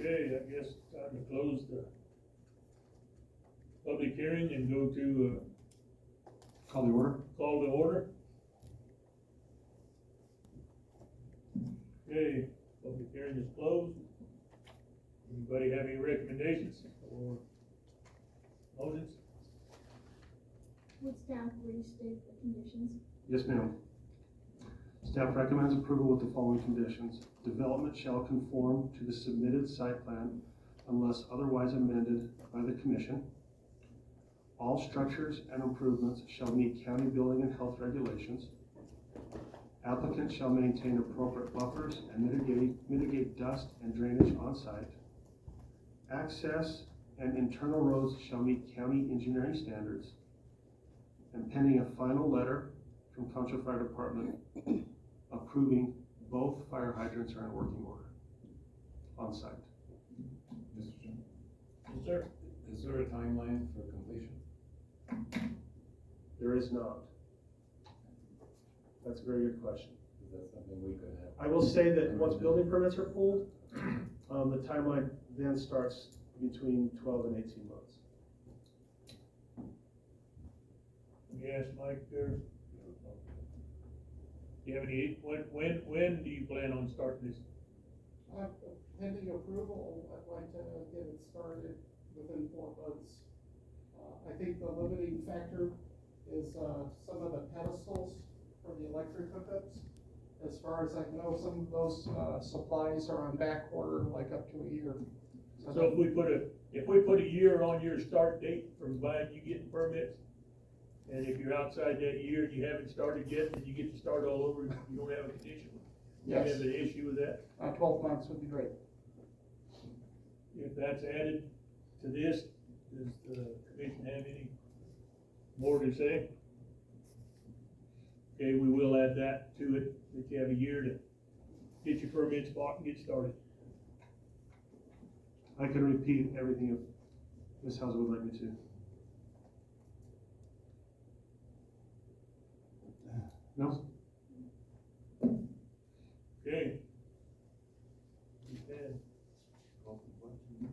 Okay, I guess time to close the public hearing and go to, Call the order. call to order. Okay, public hearing is closed. Anybody have any recommendations or motions? Would staff restate the conditions? Yes, ma'am. Staff recommends approval with the following conditions. Development shall conform to the submitted site plan unless otherwise amended by the commission. All structures and improvements shall meet county building and health regulations. Applicant shall maintain appropriate buffers and mitigate dust and drainage on site. Access and internal roads shall meet county engineering standards. And pending a final letter from Concho Fire Department approving both fire hydrants are in working order on site. Mr. Chairman, Yes, sir. is there a timeline for completion? There is not. That's a very good question. Is that something we could have? I will say that once building permits are pulled, the timeline then starts between 12 and 18 months. Yes, Mike, there. Do you have any, when do you plan on starting this? Pending approval, I'd like to get it started within 4 months. I think the limiting factor is, some of the pedestals for the electric hookups. As far as I know, some of those, supplies are on back order, like up to a year. So if we put a year on your start date from buying, you getting permits, and if you're outside that year and you haven't started yet, then you get to start all over, you don't have a condition. Yes. You have an issue with that? 12 months would be great. If that's added to this, does the commission have any more to say? Okay, we will add that to it, that you have a year to get your permit spot and get started. I can repeat everything if Ms. Hauser would like me to. No? Okay. You can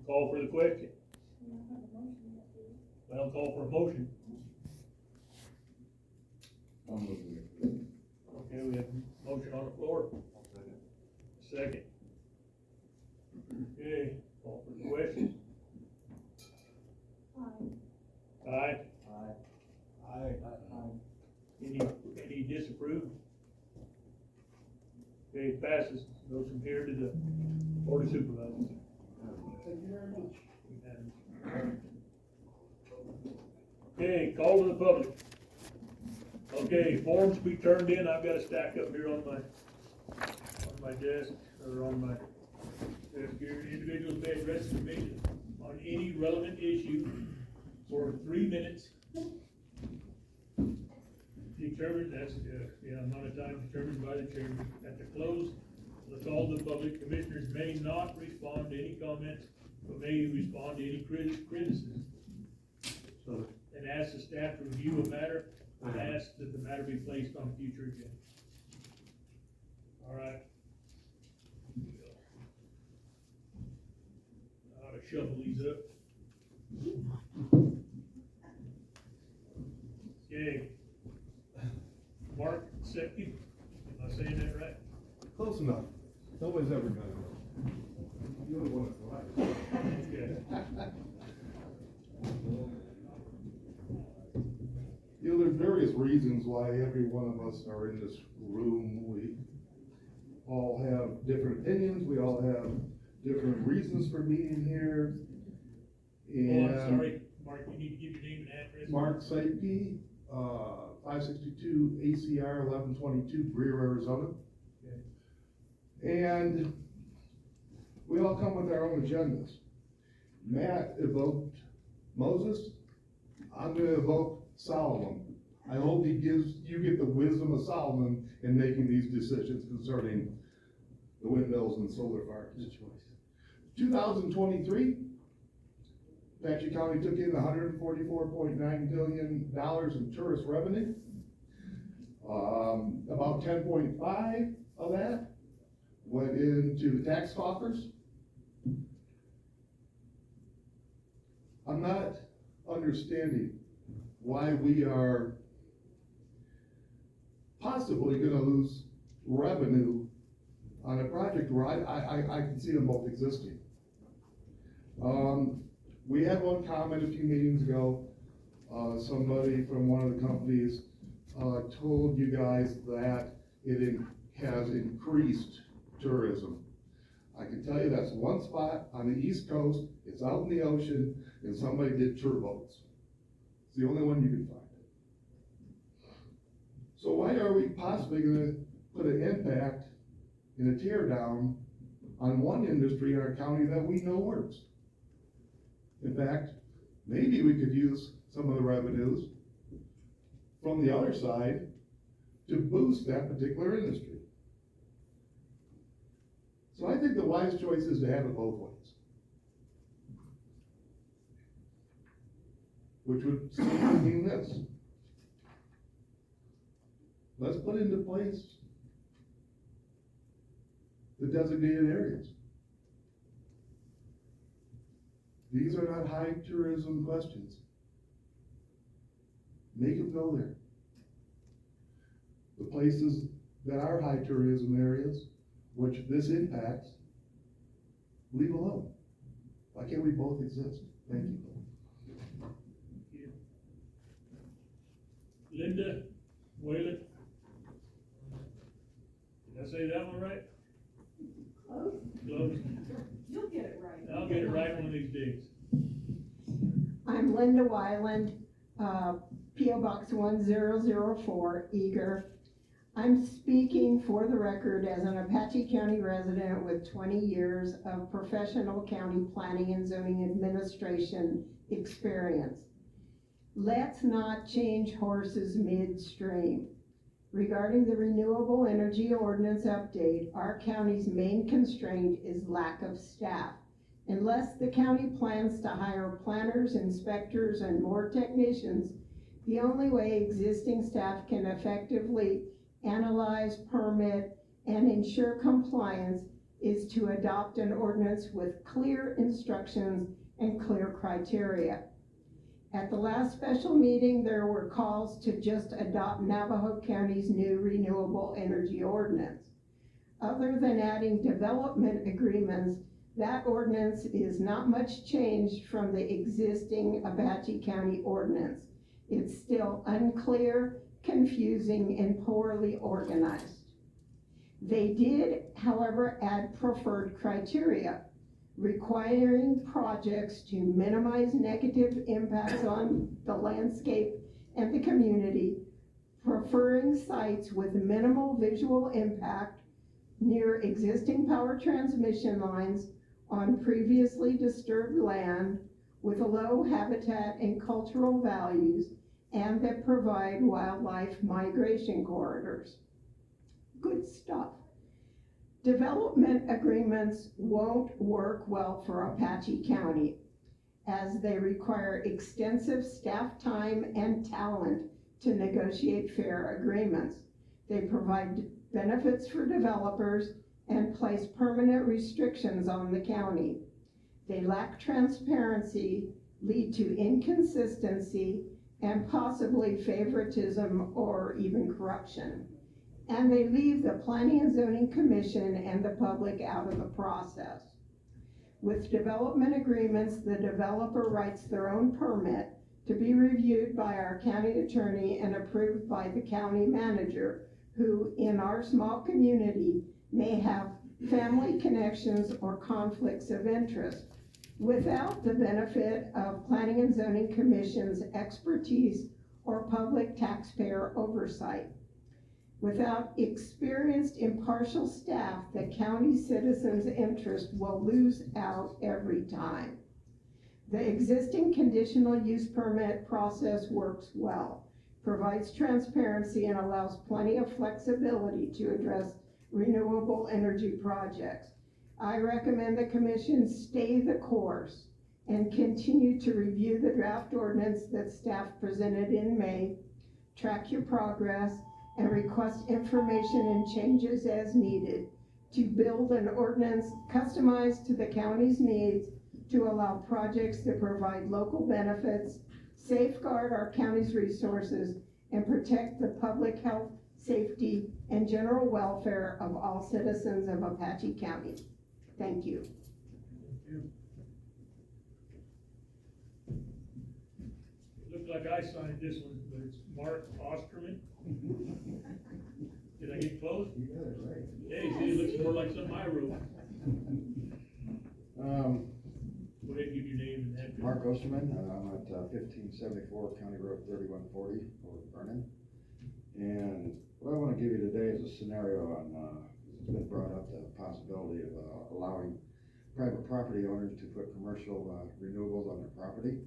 call for the question. We don't have a motion yet, do we? Well, call for a motion. I'll move we approve. Okay, we have a motion on the floor. Second. Okay, call for the question. Aye. Aye. Aye. Any disapproved? Okay, it passes, goes from here to the Board of Supervisors. Thank you very much. Okay, call to the public. Okay, forms be turned in, I've got a stack up here on my desk, or on my desk here. Individuals may address the commission on any relevant issue for 3 minutes. Determined, that's, amount of time determined by the chairman. At the close of the call to the public, commissioners may not respond to any comments, but may respond to any criticism. So, And ask the staff to review a matter, and ask that the matter be placed on a future agenda. All right. I ought to shovel these up. Okay. Mark Sepke, am I saying that right? Close enough. Nobody's ever done it. You're the one that's right. Okay. You know, there's various reasons why every one of us are in this room. We all have different opinions. We all have different reasons for being here. Oh, I'm sorry, Mark, you need to give your name and address. Mark Saipke, 562 ACR 1122, Greer, Arizona. Okay. And we all come with our own agendas. Matt evoked Moses. I'm gonna evoke Solomon. I hope you get the wisdom of Solomon in making these decisions concerning the windmills and solar farms. good choice. 2023, Apache County took in $144.9 billion in tourist revenue. About 10.5 of that went into the tax coffers. I'm not understanding why we are possibly gonna lose revenue on a project where I can see them both existing. We had one comment a few meetings ago, somebody from one of the companies, told you guys that has increased tourism. I can tell you that's one spot on the East Coast, it's out in the ocean, and somebody did tour boats. It's the only one you can find. So why are we possibly gonna put an impact and a tear down on one industry in our county that we know works? In fact, maybe we could use some of the revenues from the other side to boost that particular industry. So I think the wise choice is to have it both ways. Which would simply mean this. Let's put into place the designated areas. These are not high tourism questions. Make them go there. The places that are high tourism areas, which this impacts, leave alone. Why can't we both exist? Thank you. Linda Whalen. Did I say that one right? Close. Close. You'll get it right. I'll get it right one of these days. I'm Linda Weiland, P.O. Box 1004, Eager. I'm speaking for the record as an Apache County resident with 20 years of professional county planning and zoning administration experience. Let's not change horses midstream. Regarding the renewable energy ordinance update, our county's main constraint is lack of staff. Unless the county plans to hire planners, inspectors, and more technicians, the only way existing staff can effectively analyze, permit, and ensure compliance is to adopt an ordinance with clear instructions and clear criteria. At the last special meeting, there were calls to just adopt Navajo County's new renewable energy ordinance. Other than adding development agreements, that ordinance is not much changed from the existing Apache County ordinance. It's still unclear, confusing, and poorly organized. They did, however, add preferred criteria, requiring projects to minimize negative impacts on the landscape and the community, preferring sites with minimal visual impact near existing power transmission lines on previously disturbed land with low habitat and cultural values, and that provide wildlife migration corridors. Good stuff. Development agreements won't work well for Apache County, as they require extensive staff time and talent to negotiate fair agreements. They provide benefits for developers and place permanent restrictions on the county. They lack transparency, lead to inconsistency, and possibly favoritism or even corruption. And they leave the Planning and Zoning Commission and the public out of the process. With development agreements, the developer writes their own permit to be reviewed by our county attorney and approved by the county manager, who in our small community may have family connections or conflicts of interest, without the benefit of Planning and Zoning Commission's expertise or public taxpayer oversight. Without experienced impartial staff, the county citizens' interest will lose out every time. The existing conditional use permit process works well, provides transparency, and allows plenty of flexibility to address renewable energy projects. I recommend the commission stay the course and continue to review the draft ordinance that staff presented in May, track your progress, and request information and changes as needed to build an ordinance customized to the county's needs to allow projects that provide local benefits, safeguard our county's resources, and protect the public health, safety, and general welfare of all citizens of Apache County. Thank you. It looked like I signed this one, but it's Mark Osterman. Did I get close? You got it right. Hey, see, it looks more like something I wrote. Go ahead and give your name and address. Mark Osterman, I'm at 1574 County Road 3140 over Vernon. And what I want to give you today is a scenario on, it's been brought up, the possibility of allowing private property owners to put commercial renewables on their property.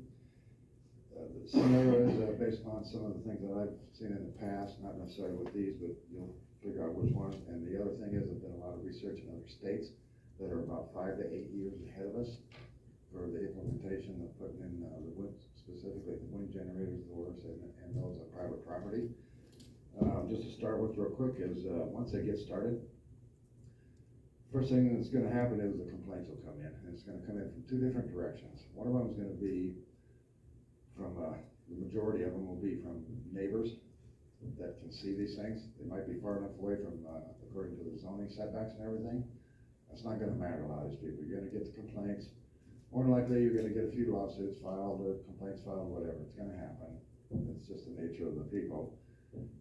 The scenario is based upon some of the things that I've seen in the past, not necessarily with these, but you'll figure out which ones. And the other thing is, there's been a lot of research in other states that are about 5 to 8 years ahead of us for the implementation of putting in the wind, specifically the wind generators, and those on private property. Just to start with real quick is, once they get started, first thing that's gonna happen is the complaints will come in, and it's gonna come in from 2 different directions. One of them is gonna be from, the majority of them will be from neighbors that can see these things. They might be far enough away from, according to the zoning setbacks and everything. That's not gonna matter to a lot of these people. You're gonna get the complaints. More than likely, you're gonna get a few lawsuits filed or complaints filed, whatever. It's gonna happen. It's just the nature of the people.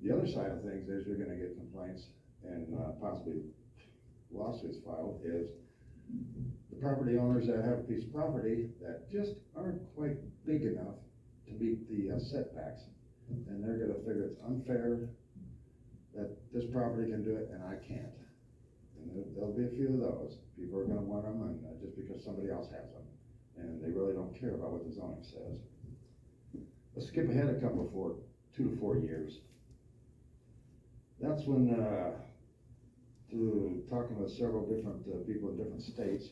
The other side of things is you're gonna get complaints and possibly lawsuits filed is the property owners that have a piece of property that just aren't quite big enough to meet the setbacks. And they're gonna figure it's unfair that this property can do it and I can't. And there'll be a few of those. People are gonna want them and just because somebody else has them. And they really don't care about what the zoning says. Let's skip ahead a couple for 2 to 4 years. That's when, through talking with several different people in different states,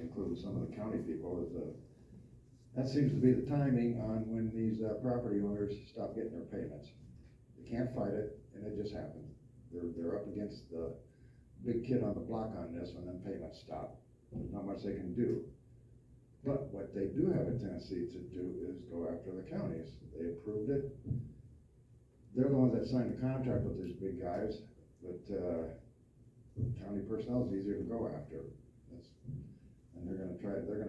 including some of the county people, that seems to be the timing on when these property owners stop getting their payments. They can't fight it, and it just happened. They're up against the big kid on the block on this when them payments stop. There's not much they can do. But what they do have a tendency to do is go after the counties. They approved it. They're the ones that signed the contract with these big guys, but county personnel is easier to go after. And they're gonna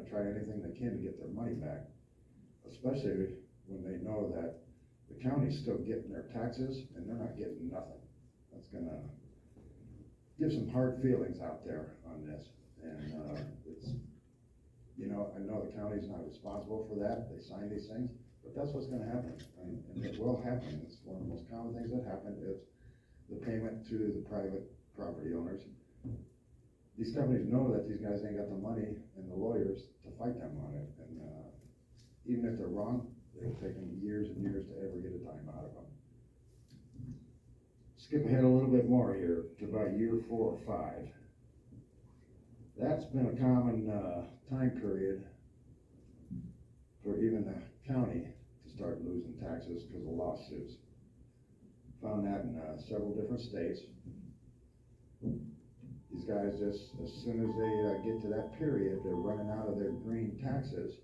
try anything they can to get their money back, especially when they know that the county's still getting their taxes and they're not getting nothing. That's gonna give some hard feelings out there on this. And it's, you know, I know the county's not responsible for that. They sign these things, but that's what's gonna happen. And it will happen. It's one of the most common things that happen is the payment to the private property owners. These companies know that these guys ain't got the money and the lawyers to fight them on it. And even if they're wrong, it'll take them years and years to ever get a dime out of them. Skip ahead a little bit more here to about year 4 or 5. That's been a common time period for even the county to start losing taxes because of lawsuits. Found that in several different states. These guys just, as soon as they get to that period, they're running out of their green taxes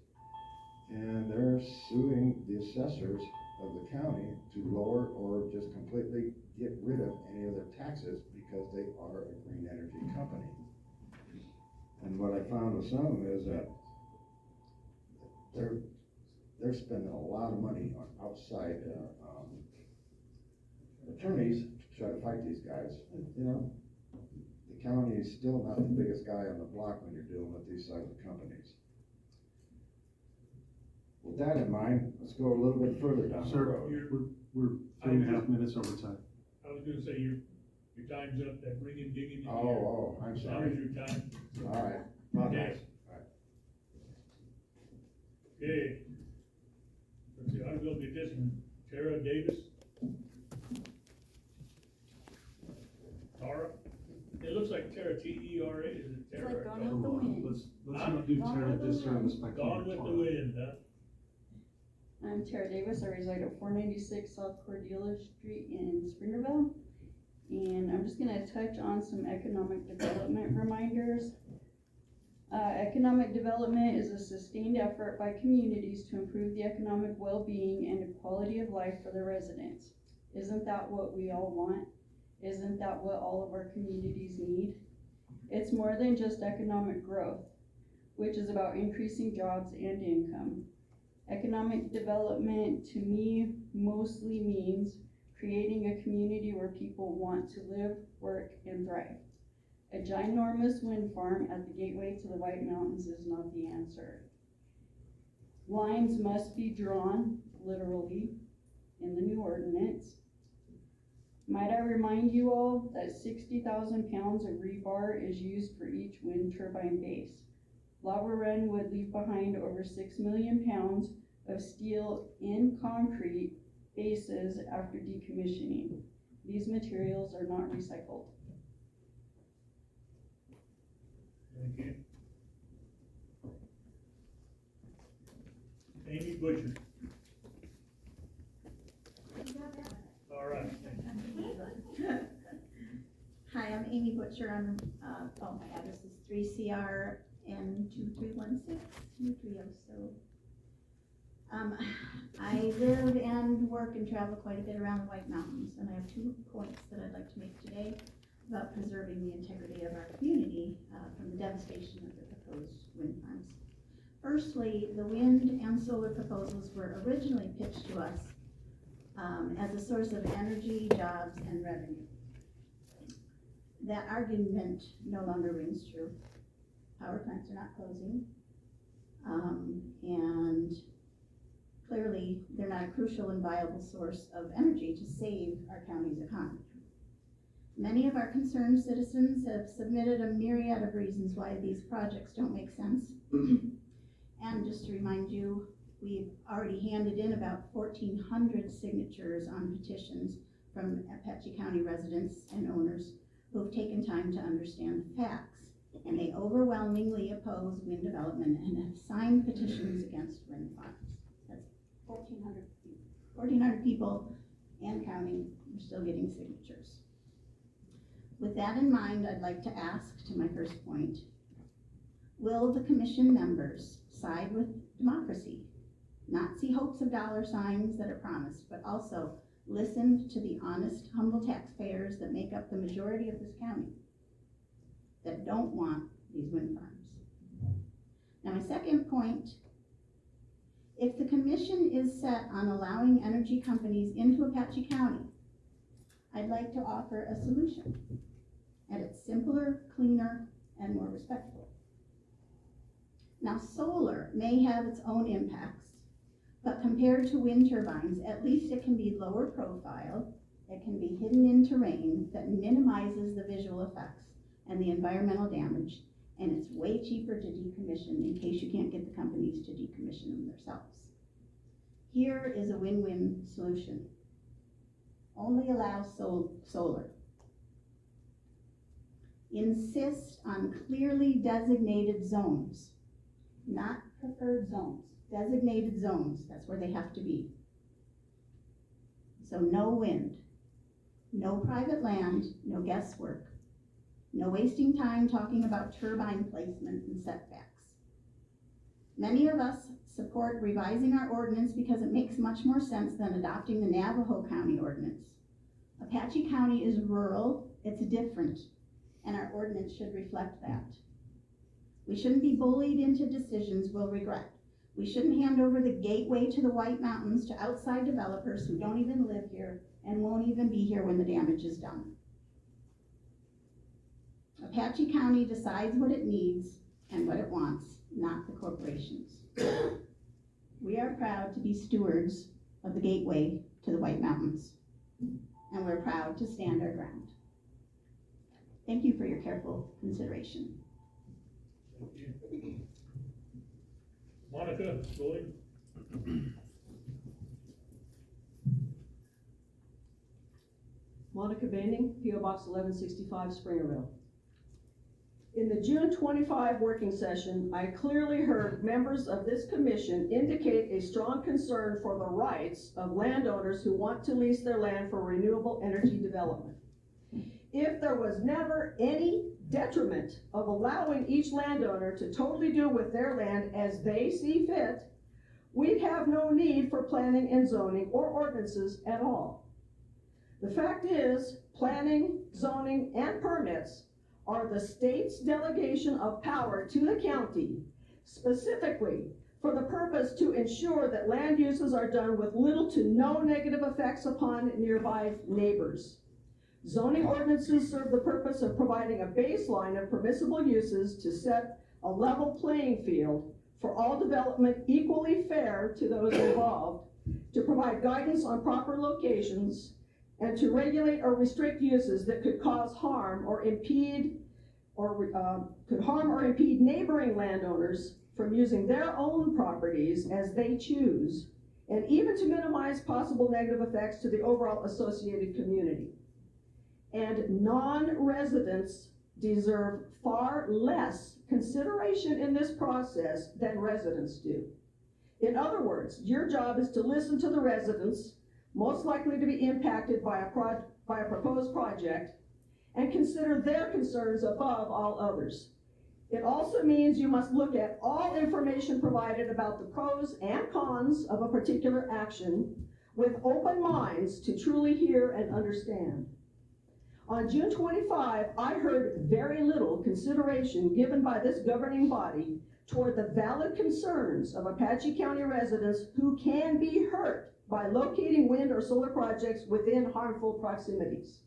and they're suing the assessors of the county to lower or just completely get rid of any of their taxes because they are a green energy company. And what I found with some of them is that they're spending a lot of money on outside attorneys to try to fight these guys. You know, the county is still not the biggest guy on the block when you're dealing with these types of companies. With that in mind, let's go a little bit further down the road. We're 3.5 minutes over time. I was gonna say, your time's up, that ringing, dinging. Oh, I'm Now sorry. is your time. All right. Well, Okay. nice. Okay. Let's see, I was gonna get this one, Tara Davis. Tara? It looks like Tara, T-E-R-A, is it Tara? It's like or Gone Tara? with the Wind. Let's not do Gone Tara with the disservice Wind. by Gone calling with her the Tara. wind, huh? I'm Tara Davis. I reside at 496 South Cordelia Street in Springerville. And I'm just gonna touch on some economic development reminders. Economic development is a sustained effort by communities to improve the economic well-being and the quality of life for the residents. Isn't that what we all want? Isn't that what all of our communities need? It's more than just economic growth, which is about increasing jobs and income. Economic development to me mostly means creating a community where people want to live, work, and thrive. A ginormous wind farm at the gateway to the White Mountains is not the answer. Lines must be drawn, literally, in the new ordinance. Might I remind you all that 60,000 pounds of rebar is used for each wind turbine base. Lava Run would leave behind over 6 million pounds of steel in concrete bases after decommissioning. These materials are not recycled. Thank you. Amy Butcher. All right. Hi, I'm Amy Butcher. My address is 3CR and 2316, so. I live and work and travel quite a bit around the White Mountains, and I have 2 points that I'd like to make today about preserving the integrity of our community from the devastation of the proposed wind farms. Firstly, the wind and solar proposals were originally pitched to us as a source of energy, jobs, and revenue. That argument no longer rings true. Power plants are not closing, and clearly they're not a crucial and viable source of energy to save our county's economy. Many of our concerned citizens have submitted a myriad of reasons why these projects don't make sense. And just to remind you, we've already handed in about 1,400 signatures on petitions from Apache County residents and owners who've taken time to understand the facts. And they overwhelmingly oppose wind development and have signed petitions against wind farms. That's 1,400 people and counting. We're still getting signatures. With that in mind, I'd like to ask to my first point, will the commission members side with democracy? Not see hopes of dollar signs that are promised, but also listen to the honest, humble taxpayers that make up the majority of this county that don't want these wind farms. Now, my second point, if the commission is set on allowing energy companies into Apache County, I'd like to offer a solution, and it's simpler, cleaner, and more respectful. Now, solar may have its own impacts, but compared to wind turbines, at least it can be lower profile, it can be hidden in terrain that minimizes the visual effects and the environmental damage, and it's way cheaper to decommission in case you can't get the companies to decommission them themselves. Here is a win-win solution. Only allow solar. Insist on clearly designated zones, not preferred zones, designated zones, that's where they have to be. So no wind, no private land, no guesswork, no wasting time talking about turbine placement and setbacks. Many of us support revising our ordinance because it makes much more sense than adopting the Navajo County ordinance. Apache County is rural, it's different, and our ordinance should reflect that. We shouldn't be bullied into decisions we'll regret. We shouldn't hand over the gateway to the White Mountains to outside developers who don't even live here and won't even be here when the damage is done. Apache County decides what it needs and what it wants, not the corporations. We are proud to be stewards of the gateway to the White Mountains, and we're proud to stand our ground. Thank you for your careful consideration. Thank you. Monica, Lloyd. Monica Banding, P.O. Box 1165, Springerville. In the June 25 working session, I clearly heard members of this commission indicate a strong concern for the rights of landowners who want to lease their land for renewable energy development. If there was never any detriment of allowing each landowner to totally do with their land as they see fit, we'd have no need for planning and zoning or ordinances at all. The fact is, planning, zoning, and permits are the state's delegation of power to the county, specifically for the purpose to ensure that land uses are done with little to no negative effects upon nearby neighbors. Zoning ordinances serve the purpose of providing a baseline of permissible uses to set a level playing field for all development equally fair to those involved, to provide guidance on proper locations, and to regulate or restrict uses that could cause harm or impede neighboring landowners from using their own properties as they choose, and even to minimize possible negative effects to the overall associated community. And non-residents deserve far less consideration in this process than residents do. In other words, your job is to listen to the residents most likely to be impacted by a proposed project and consider their concerns above all others. It also means you must look at all information provided about the pros and cons of a particular action with open minds to truly hear and understand. On June 25, I heard very little consideration given by this governing body toward the valid concerns of Apache County residents who can be hurt by locating wind or solar projects within harmful proximities.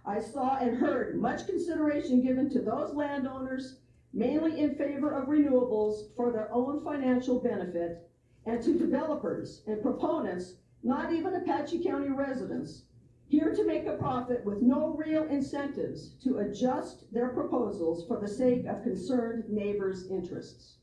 I saw and heard much consideration given to those landowners, mainly in favor of renewables for their own financial benefit, and to developers and proponents, not even Apache County residents, here to make a profit with no real incentives to adjust their proposals for the sake of concerned neighbors' interests.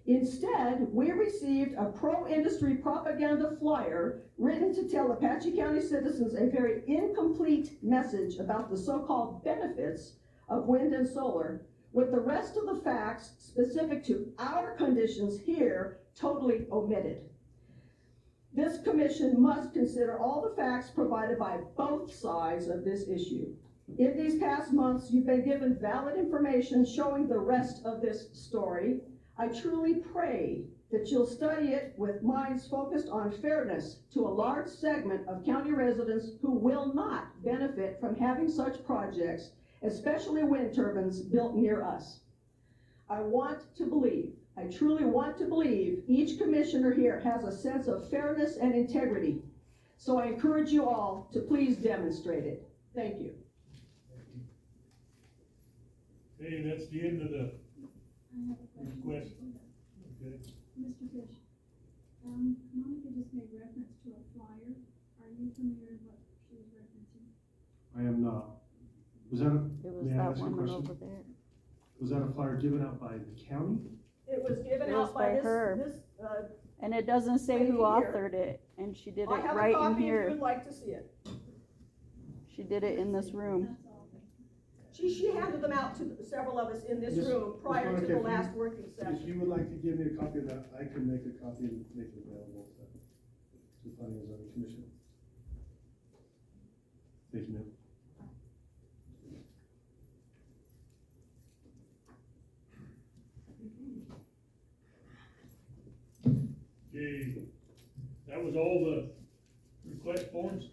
Instead, we received a pro-industry propaganda flyer written to tell Apache County citizens a very incomplete message about the so-called benefits of wind and solar, with the rest of the facts specific to our conditions here totally omitted. This commission must consider all the facts provided by both sides of this issue. In these past months, you've been given valid information showing the rest of this story. I truly pray that you'll study it with minds focused on fairness to a large segment of county residents who will not benefit from having such projects, especially wind turbines built near us. I truly want to believe each commissioner here has a sense of fairness and integrity. So I encourage you all to please demonstrate it. Thank you. Hey, that's the end of the I have a question. request. Okay. Mr. Fish, Monica just made reference to a flyer. Are you familiar with what she was referencing? I am not. Was that may I that ask you a woman question? over there. Was that a flyer given out by the county? It was given It was out by by her. this And it doesn't say who Right here. authored it, and she did I it have right a in copy if here. you'd like to see it. She did it in this room. That's all. She handed them out to several of us in this Miss- room prior to Monica, the if you- last working If session. you would like to give me a copy of that, I can make a copy and make it available to the Planning and Zoning Commission. Thank you, ma'am. Okay, that was all the request forms.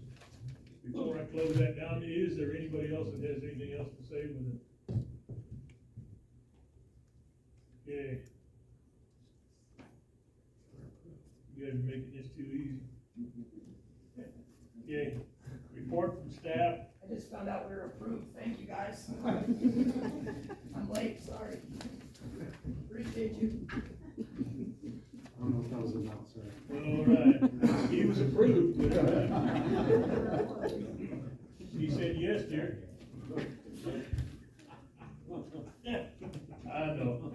Before I close that down, is there anybody else that has anything else to say with it? Okay. You guys are making this too easy. Okay, report from staff. I just found out we were approved. Thank you, guys. I'm late, sorry. Appreciate you. I don't know what that was about, sorry. All right, he was approved, but, he said yes, dear. I know.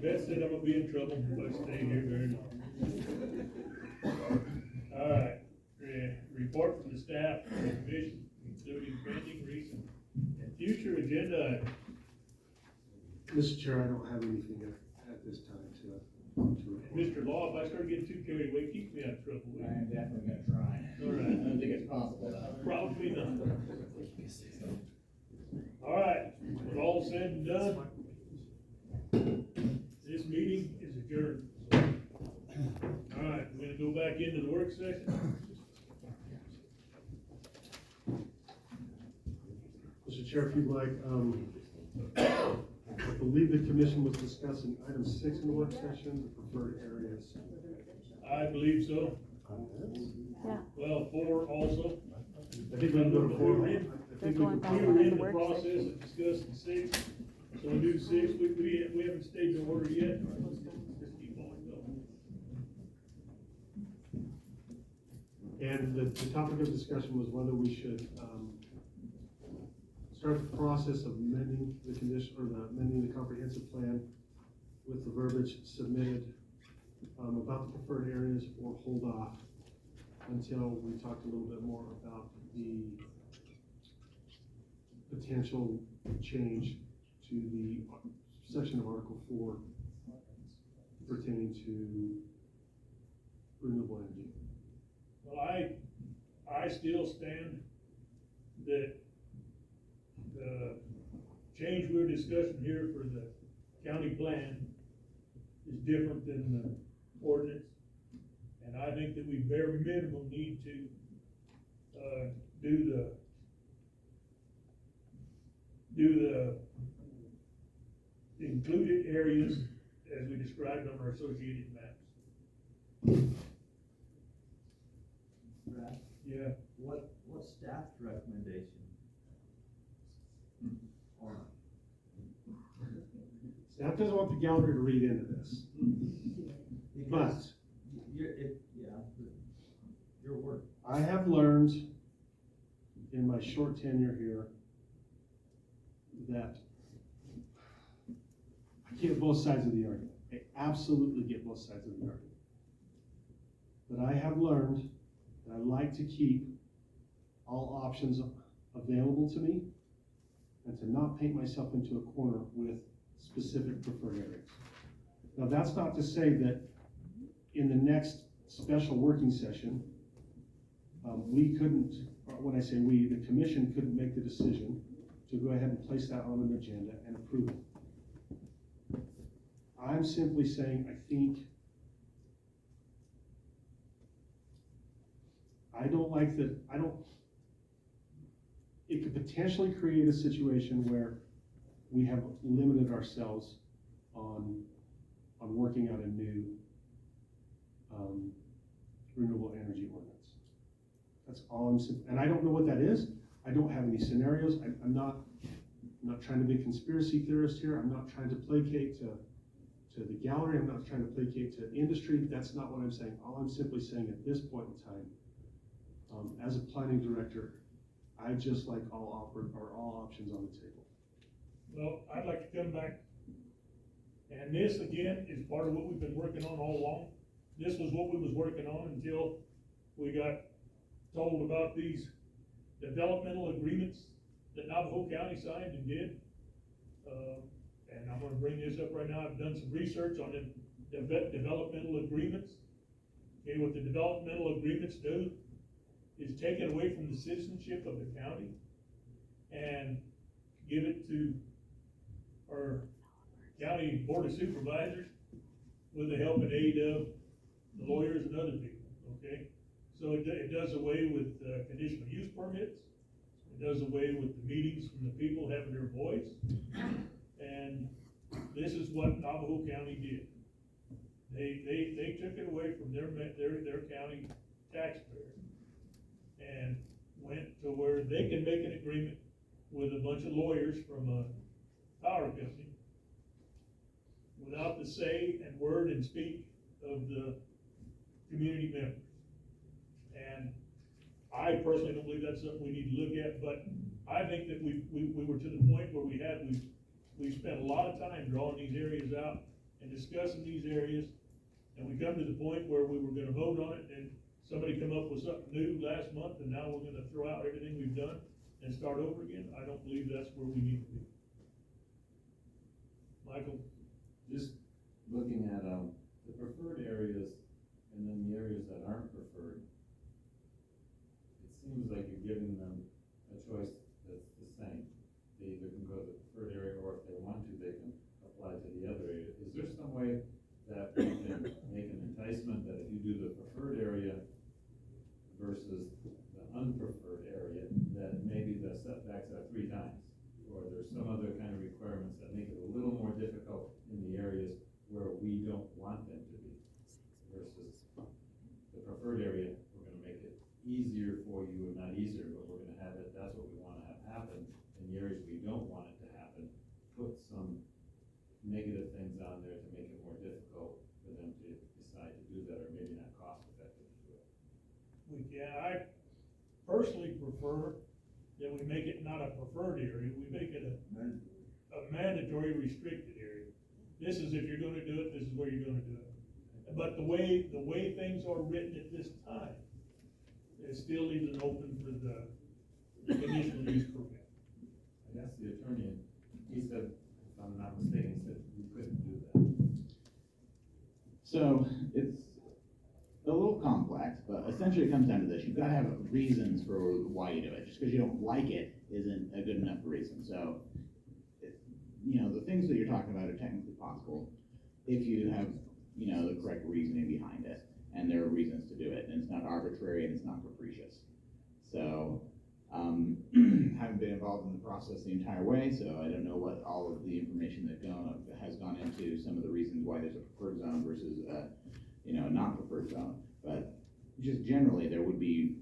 Beth said I'm gonna be in trouble if I stay here very long. All right, report from the staff and the commission, including pending, recent, and future agenda items. Mr. Chair, I don't have anything at this time to report. Mr. Law, if I start getting too carried away, keep me out of trouble. will I you? am definitely gonna try. All right. I don't think it's possible though. Probably not. All right, with all said and done, this meeting is adjourned. All right, we're gonna go back into the work session. Mr. Chair, if you'd like, I believe the commission was discussing item 6 in the work session, the preferred areas. I believe so. Yeah. Well, 4 also. I think we can go to 4. We I were think we going can back We into were the in the work process session. of discussing 6, so we do 6, we haven't stayed in order yet. Just keep on going. And the topic of discussion was whether we should, start the process of amending the condition, or amending the comprehensive plan with the verbiage submitted, about the preferred areas, or hold off until we talked a little bit more about the potential change to the section of Article 4 pertaining to renewable energy. Well, I still stand that the change we're discussing here for the county plan is different than the ordinance. And I think that we bare minimum need to, do the included areas as we described on our associated maps. Brad, Yeah. what's staff's recommendation? Or Staff doesn't want the gallery to read into this, but because your work. I have learned in my short tenure here that I get both sides of the argument. I absolutely get both sides of the argument. But I have learned that I like to keep all options available to me and to not paint myself into a corner with specific preferred areas. Now, that's not to say that in the next special working session, we couldn't, or when I say we, the commission couldn't make the decision to go ahead and place that on an agenda and approve it. I'm simply saying, I think, I don't like that, it could potentially create a situation where we have limited ourselves on working out a new renewable energy ordinance. That's all I'm saying, and I don't know what that is. I don't have any scenarios. I'm not trying to be a conspiracy theorist here. I'm not trying to placate to the gallery. I'm not trying to placate to industry. That's not what I'm saying. All I'm simply saying at this point in time, as a planning director, I just like all options on the table. Well, I'd like to come back, and this again is part of what we've been working on all along. This was what we was working on until we got told about these developmental agreements that Navajo County signed and did. And I'm gonna bring this up right now. I've done some research on the developmental agreements. Okay, what the developmental agreements do is take it away from the citizenship of the county and give it to our county board of supervisors with the help and aid of the lawyers and other people, okay? So it does away with conditional use permits. It does away with the meetings from the people having their voice. And this is what Navajo County did. They took it away from their county taxpayers and went to where they can make an agreement with a bunch of lawyers from a power company without the say and word and speak of the community members. And I personally don't believe that's something we need to look at, but I think that we were to the point where we spent a lot of time drawing these areas out and discussing these areas, and we come to the point where we were gonna vote on it, and somebody come up with something new last month, and now we're gonna throw out everything we've done and start over again. I don't believe that's where we need to be. Michael? Just looking at, the preferred areas and then the areas that aren't preferred, it seems like you're giving them a choice that's the same. They either can way that we can make an enticement that if you do the preferred area versus the unpreferred area, that maybe the setbacks are 3 times, or there's some other kind of requirements that make it a little more difficult in the areas where we don't want them to be, versus the preferred area, we're gonna make it easier for you, or not easier, but we're gonna have it, that's what we wanna have happen. In the areas we don't want it to happen, put some negative things on there to make it more difficult for them to decide to do that, or maybe not cost effective to do it. I personally prefer that we make it not a preferred area, we make it a mandatory restricted area. This is if you're gonna do it, this is where you're gonna do it. But the way things are written at this time, it still leaves it open for the conditional use permit. I asked the attorney, and he said, if I'm not mistaken, he said we couldn't do that. So it's a little complex, but essentially it comes down to this. You've got to have reasons for why you do it. Just because you don't like it isn't a good enough reason. So, the things that you're talking about are technically possible if you have, the correct reasoning behind it. And there are reasons to do it. And it's not arbitrary and it's not capricious. So, haven't been involved in the process the entire way, so I don't know what all of the information that has gone into some of the reasons why there's a preferred zone versus a not preferred zone. But just generally, there would be,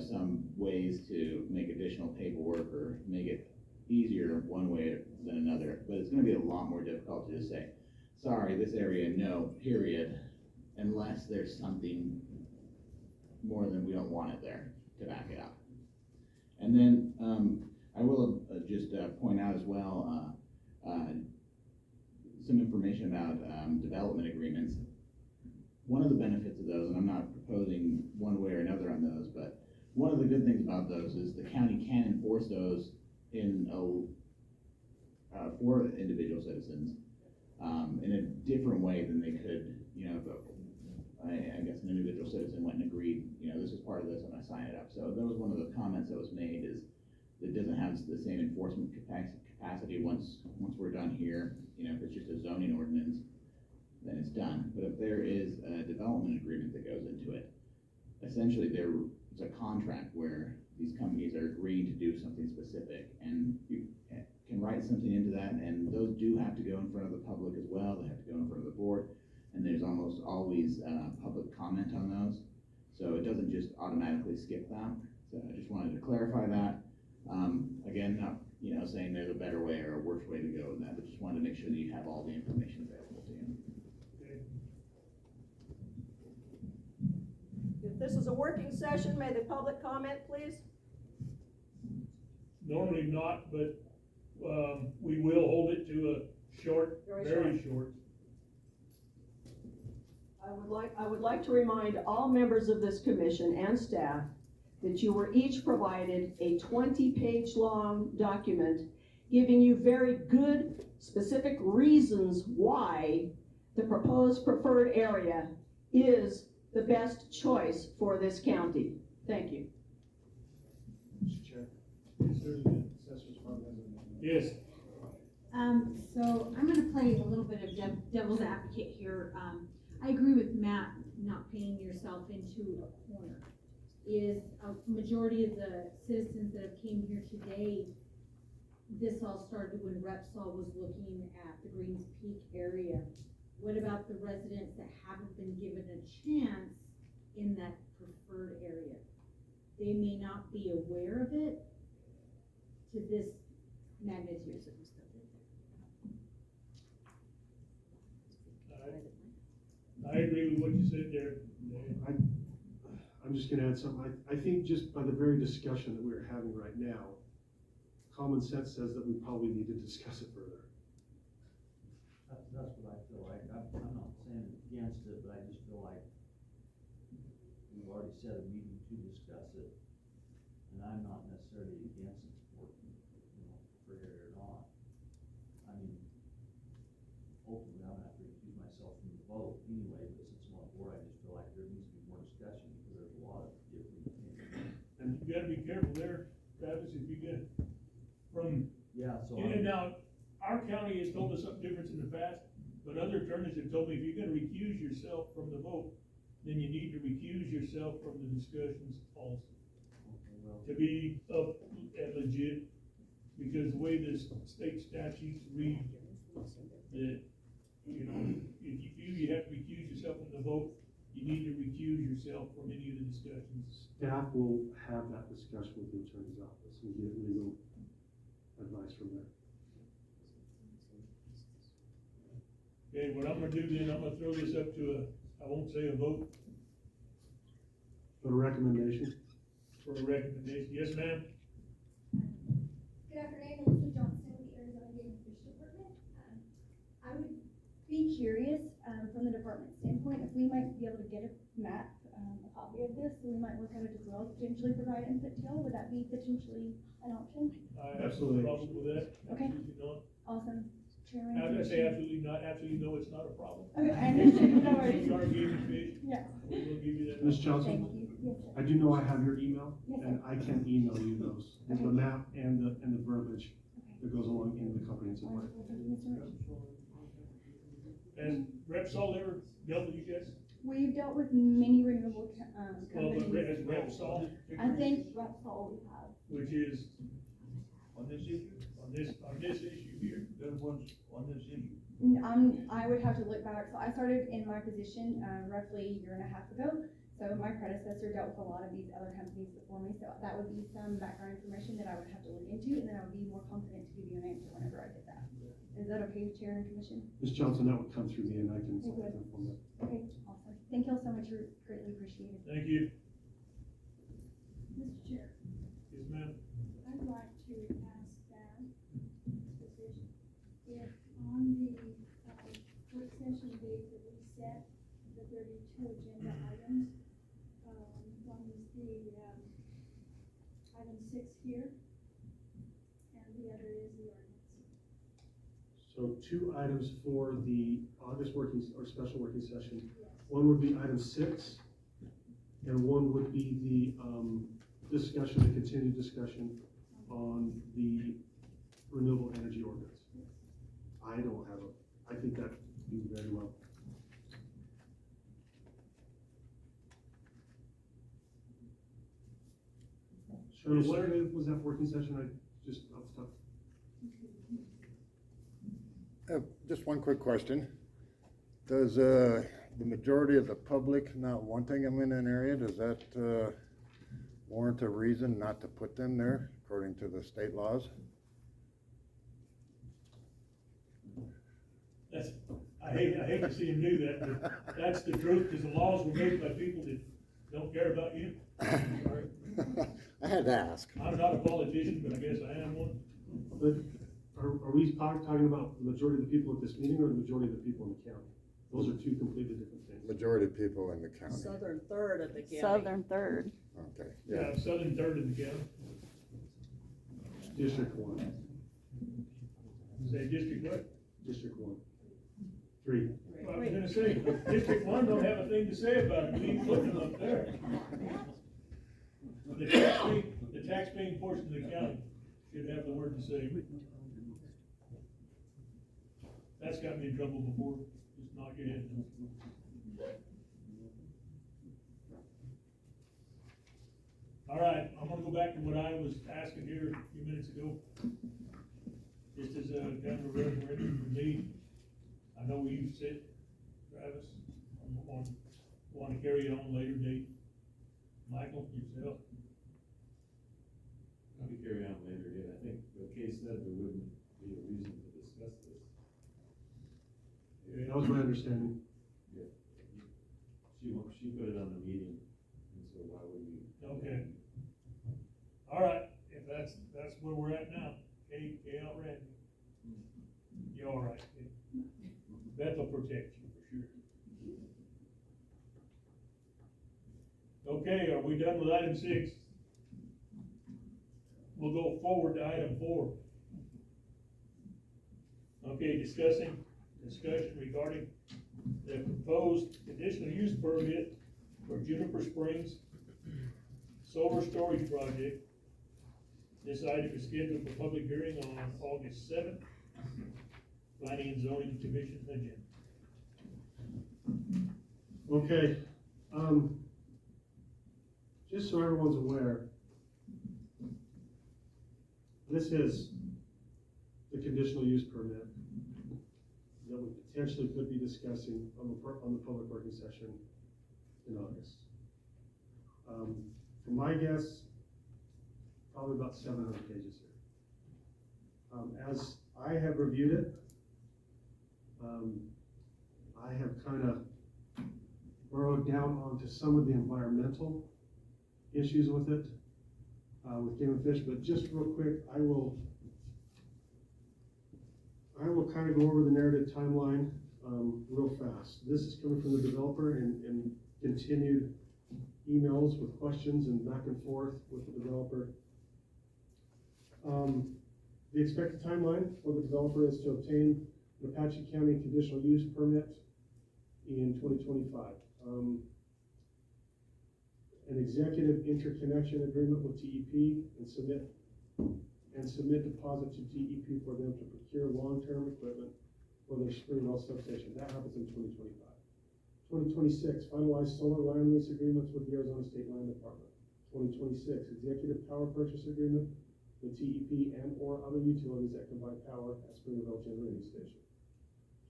some ways to make additional paperwork or make it easier one way than another. But it's going to be a lot more difficult to just say, sorry, this area, no, period, unless there's something more than we don't want it there to back it up. And then I will just point out as well some information about development agreements. One of the benefits of those, and I'm not proposing one way or another on those, but one of the good things about those is the county can enforce those for individual citizens in a different way than they could, I guess an individual citizen went and agreed, this is part of this and I sign it up. So that was one of the comments that was made, is it doesn't have the same enforcement capacity once we're done here. If it's just a zoning ordinance, then it's done. But if there is a development agreement that goes into it, essentially there's a contract where these companies are agreeing to do something specific, and you can write something into that, and those do have to go in front of the public as well. They have to go in front of the board, and there's almost always public comment on those. So it doesn't just automatically skip that. So I just wanted to clarify that. Again, not saying there's a better way or a worse way to go with that, but just wanted to make sure that you have all the information available to you. If this is a working session, may the public comment, please? Normally not, but we will hold it to a short, very short. I would like to remind all members of this commission and staff that you were each provided a 20-page long document giving you very good, specific reasons why the proposed preferred area is the best choice for this county. Thank you. Mr. Chair. Assessor's Department has a- Yes. So I'm gonna play a little bit of devil's advocate here. I agree with Matt, not painting yourself into a corner. Is a majority of the citizens that have came here today, this all started when Repsol was looking at the Greens Peak area. What about the residents that haven't been given a chance in that preferred area? They may not be aware of it to this magnitude. I agree with what you said there. I'm just gonna add something. I think just by the very discussion that we're having right now, common sense says that we probably need to discuss it further. That's what I feel like. I'm not saying against it, but I just feel like we've already set a meeting to discuss it, and I'm not necessarily against it, for it or not. I mean, ultimately, I'm gonna have to recuse myself from the vote anyway, but since I'm on board, I just feel like there needs to be more discussion, because there's a lot of different opinions. And you gotta be careful there, Travis, if you get from, Yeah, so now, our county has told us something different in the past. but other attorneys have told me if you're gonna recuse yourself from the vote, then you need to recuse yourself from the discussions also. To be up and legit, because the way the state statutes read, that, you know, if you feel you have to recuse yourself from the vote, you need to recuse yourself from any of the discussions. Staff will have that discussion with the attorney's office and get legal advice from there. Okay, what I'm gonna do then, I'm gonna throw this up to I won't say a vote, But a recommendation? for a recommendation. Yes, ma'am? Good afternoon, Melissa Johnson with the Arizona Game and Fish Department. I would be curious, from the department standpoint, if we might be able to get a map, a copy of this, so we might look at it as well, potentially provide input to y'all. Would that be potentially an option? I have no problem with that. Okay. Absolutely not. Awesome. Chairman. I would say absolutely not, absolutely no, it's not a problem. Okay, I understand, no worries. We are game and fish, Yeah, we will give you that. Ms. Johnson? thank you. Yes, sir. I do know I have your email, Yes, sir. and I can email you those, the Okay. map and the verbiage Okay. that goes along in the comprehensive plan. Wonderful, thank you, Mr. Rich. And Repsol ever dealt with you guys? We've dealt with many renewable, Well, companies. but has Repsol? I think that's all we have. Which is On this issue? on this issue here. Those ones on this issue? I would have to look back, so I started in my position, roughly a year and a half ago. So my predecessor dealt with a lot of these other companies before me, so that would be some background information that I would have to look into, and then I would be more confident to give you an answer whenever I did that. Is that okay, Chair and Commission? Ms. Johnson, that would come through me, and I can It would. inform that. Okay, awesome. Thank you all so much, greatly appreciated. Thank you. Mr. Chair, Yes, ma'am. I'd like to ask that position, if on the, work session date that we set, the 32 agenda items, one is the, item 6 here, and the other is the ordinance. So 2 items for the August working, or special working session. Yes. One would be item 6, and one would be the, discussion, the continued discussion on the renewable energy ordinance. I don't have I think that would be very well. Sure, Yes, what sir. was that working session? I just, off the top. Just one quick question. Does, the majority of the public not wanting them in an area, does that, warrant a reason not to put them there according to the state laws? That's, I hate to see him do that, but that's the truth, because the laws were made by people that don't care about you. Sorry. I had to ask. I'm not a politician, but I guess I am one. But are we talking about the majority of the people at this meeting or the majority of the people in the county? Those are two completely different things. Majority of people in the county. Southern third of the county. Southern third. Okay, Yeah, yeah. southern third in the county. District 1, Say District what? District 1. 3. Well, I was gonna say, District 1 don't have a thing to say about it, leave them up there. The tax-paying portion of the county should have the word to say. That's got me in trouble before, just knock your head. All right, I'm gonna go back to what I was asking here a few minutes ago. Just as a kind of a referendum for me. I know you said, Travis, want to carry it on later date. Michael, yourself? I could carry on later, yeah, I think the case said there wouldn't be a reason to discuss this. That was my understanding. Yeah. She put it on the meeting, and so why would we? Okay. All right, if that's where we're at now, Kay out Randy. You're all right, kid. Beth will protect you for sure. Okay, are we done with item 6? We'll go forward to item 4. Okay, discussion regarding the proposed conditional use permit for Juniper Springs solar storage project. This item is scheduled for public hearing on August 7th Planning and Zoning Commission agenda. Okay, just so everyone's aware, this is the conditional use permit that we potentially could be discussing on the public working session in August. For my guess, probably about 700 pages here. As I have reviewed it, I have kind of burrowed down onto some of the environmental issues with it, with game and fish, but just real quick, I will kind of go over the narrative timeline real fast. This is coming from the developer and continued emails with questions and back and forth with the developer. The expected timeline for the developer is to obtain an Apache County conditional use permit in 2025. An executive interconnection agreement with TEP and submit deposit to TEP for them to procure long-term equipment for their Springville substation. That happens in 2025. 2026, finalize solar land lease agreements with the Arizona State Land Department. 2026, executive power purchase agreement with TEP and or other utilities that can buy power at Springville Generating Station.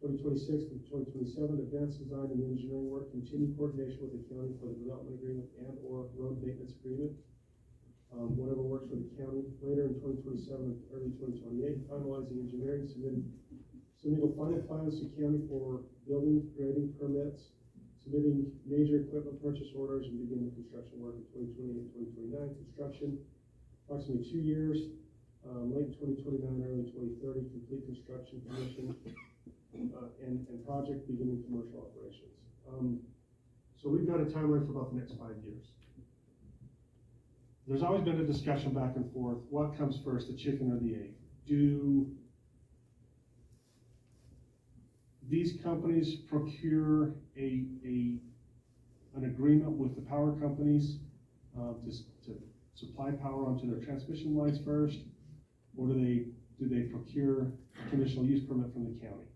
2026 to 2027, advanced design and engineering work, continued coordination with the county for the development agreement and or road maintenance agreement. Whatever works for the county. Later in 2027 and early 2028, finalizing engineering, submitting final plans to county for building, grading permits, submitting major equipment purchase orders, and beginning construction work in 2028, 2029. Construction, approximately 2 years, late 2029, early 2030, complete construction, commission, and project beginning commercial operations. So we've got a timeline for about the next 5 years. There's always been a discussion back and forth, what comes first, the chicken or the egg? Do these companies procure an agreement with the power companies to supply power onto their transmission lines first, or do they procure a conditional use permit from the county?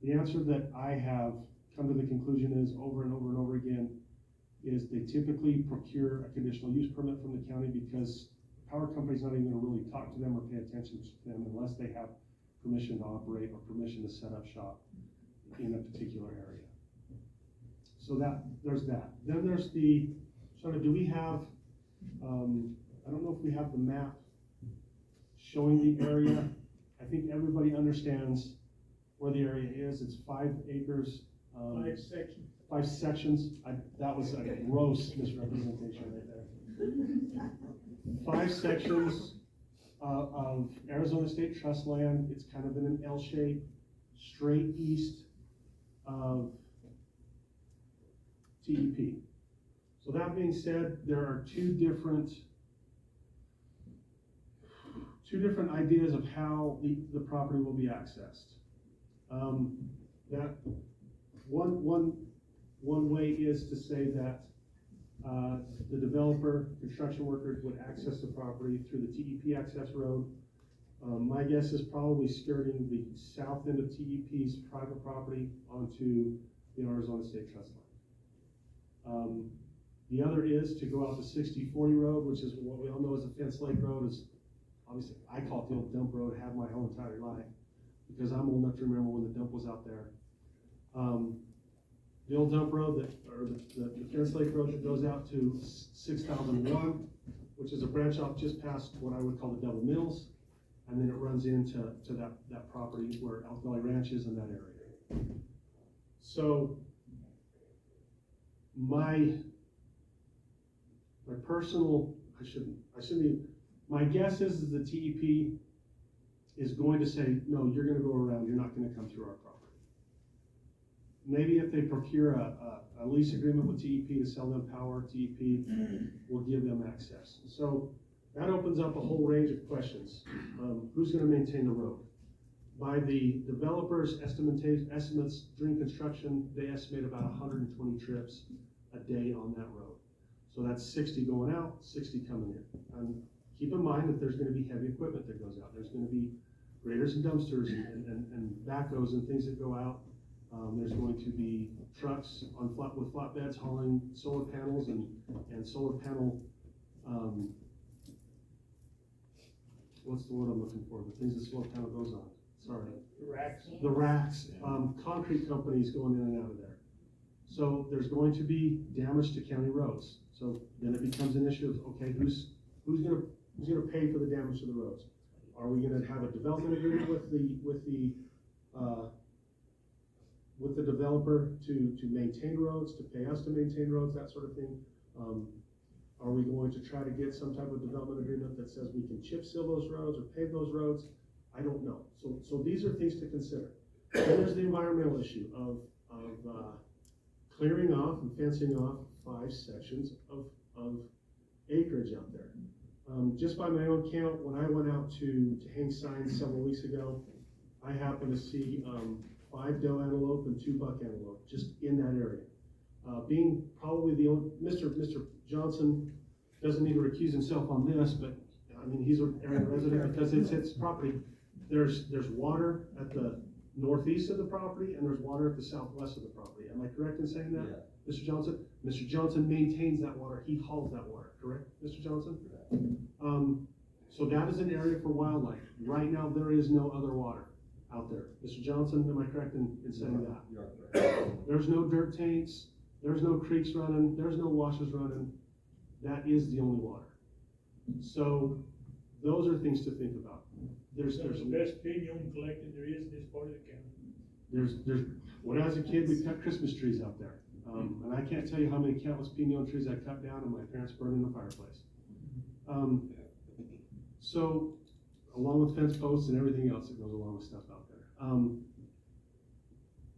The answer that I have come to the conclusion is over and over and over again is they typically procure a conditional use permit from the county because the power company's not even going to really talk to them or pay attention to them unless they have permission to operate or permission to set up shop in a particular area. So there's that. Then there's the sort of, do we have, I don't know if we have the map showing the area. I think everybody understands where the area is. It's 5 acres. 5 sections. 5 sections. That was a gross misrepresentation right there. 5 sections of Arizona State Trust land. It's kind of in an L shape, straight east of TEP. So that being said, there are two different ideas of how the property will be accessed. That one way is to say that the developer, construction workers would access the property through the TEP access road. My guess is probably skirting the south end of TEP's private property onto the Arizona State Trust line. The other is to go out to 6040 road, which is what we all know as a Fence Lake Road. Is obviously, I call it the old dump road, have my whole entire life, because I'm old enough to remember when the dump was out there. The old dump road or the Fence Lake Road that goes out to 6001, which is a branch off just past what I would call the Double Mills, and then it runs into that property where Elk Valley Ranch is in that area. So my personal, my guess is the TEP is going to say, no, you're going to go around, you're not going to come through our property. Maybe if they procure a lease agreement with TEP to sell them power, TEP will give them access. So that opens up a whole range of questions. Who's going to maintain the road? By the developers' estimates during construction, they estimate about 120 trips a day on that road. So that's 60 going out, 60 coming in. And keep in mind that there's going to be heavy equipment that goes out. There's going to be graders and dumpsters and backhoes and things that go out. There's going to be trucks with flatbeds hauling solar panels and solar panel, what's the word I'm looking for? The things the solar panel goes on, sorry. Racks. The racks, concrete companies going in and out of there. So there's going to be damage to county roads. So then it becomes an issue of, okay, who's gonna pay for the damage to the roads? Are we gonna have a development agreement with the developer to maintain roads, to pay us to maintain roads, that sort of thing? Are we going to try to get some type of development agreement that says we can chip seal those roads or pave those roads? I don't know. So these are things to consider. Then there's the environmental issue of clearing off and fencing off 5 sections of acreage out there. Just by my own count, when I went out to hang signs several weeks ago, I happened to see 5 doe antelope and 2 buck antelope just in that area. Being probably the only, Mr. Johnson doesn't need to recuse himself on this, but I mean, he's an area resident because it's his property. There's water at the northeast of the property and there's water at the southwest of the property. Am I correct in saying that? Yeah. Mr. Johnson? Mr. Johnson maintains that water. He hauls that water, correct, Mr. Johnson? So that is an area for wildlife. Right now, there is no other water out there. Mr. Johnson, am I correct in saying that? You are correct. There's no dirt tanks, there's no creeks running, there's no washes running. That is the only water. So those are things to think about. There's the best pinon collecting there is in this part of the county. When I was a kid, we cut Christmas trees out there. And I can't tell you how many countless pinon trees I cut down and my parents burned in the fireplace. So, along with fence posts and everything else that goes along with stuff out there.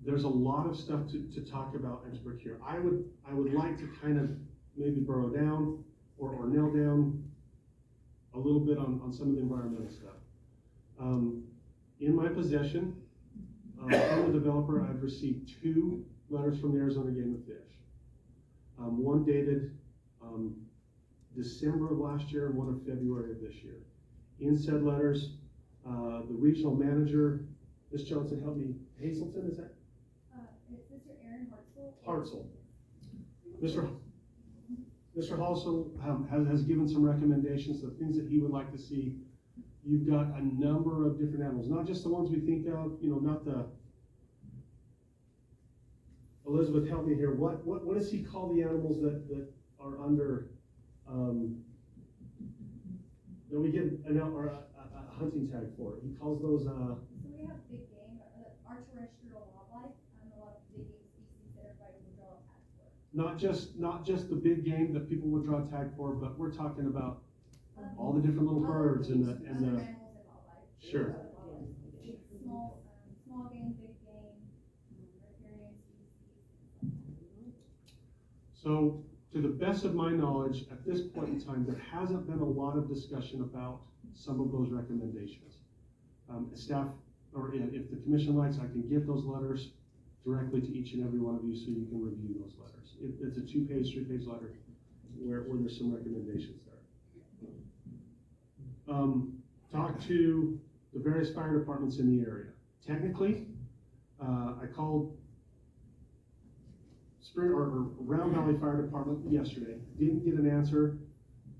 There's a lot of stuff to talk about and to procure. I would like to kind of maybe burrow down or nail down a little bit on some of the environmental stuff. In my possession, from the developer, I've received 2 letters from the Arizona Game and Fish. One dated December of last year and one of February of this year. In said letters, the regional manager, Ms. Johnson, help me, Hazelton, is that? It's Mr. Aaron Hartzell. Mr. Hartzell has given some recommendations of things that he would like to see. You've got a number of different animals, not just the ones we think of, not the, Elizabeth, help me here. What does he call the animals that are under, that we get a hunting tag for? He calls those, So we have big game, our terrestrial wildlife, a lot of big game species that everybody would draw a tag for. not just the big game that people would draw a tag for, but we're talking about all the different little birds and the. Other animals and wildlife. Sure. Small game, big game, riparian species. So, to the best of my knowledge, at this point in time, there hasn't been a lot of discussion about some of those recommendations. Staff, or if the commission likes, I can get those letters directly to each and every one of you so you can review those letters. It's a 2-page, 3-page letter where there's some recommendations there. Talk to the various fire departments in the area. Technically, I called Round Valley Fire Department yesterday. Didn't get an answer,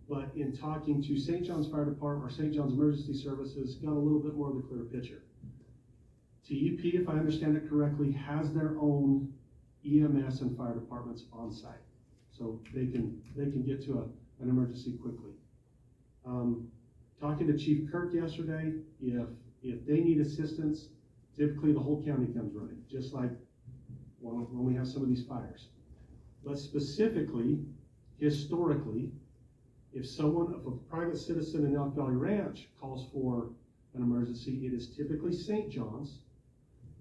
but in talking to St. John's Fire Department or St. John's Emergency Services, got a little bit more of the clear picture. TUP, if I understand it correctly, has their own EMS and fire departments on site, so they can get to an emergency quickly. Talking to Chief Kirk yesterday, if they need assistance, typically the whole county comes running, just like when we have some of these fires. But specifically, historically, if a private citizen in Elk Valley Ranch calls for an emergency, it is typically St. John's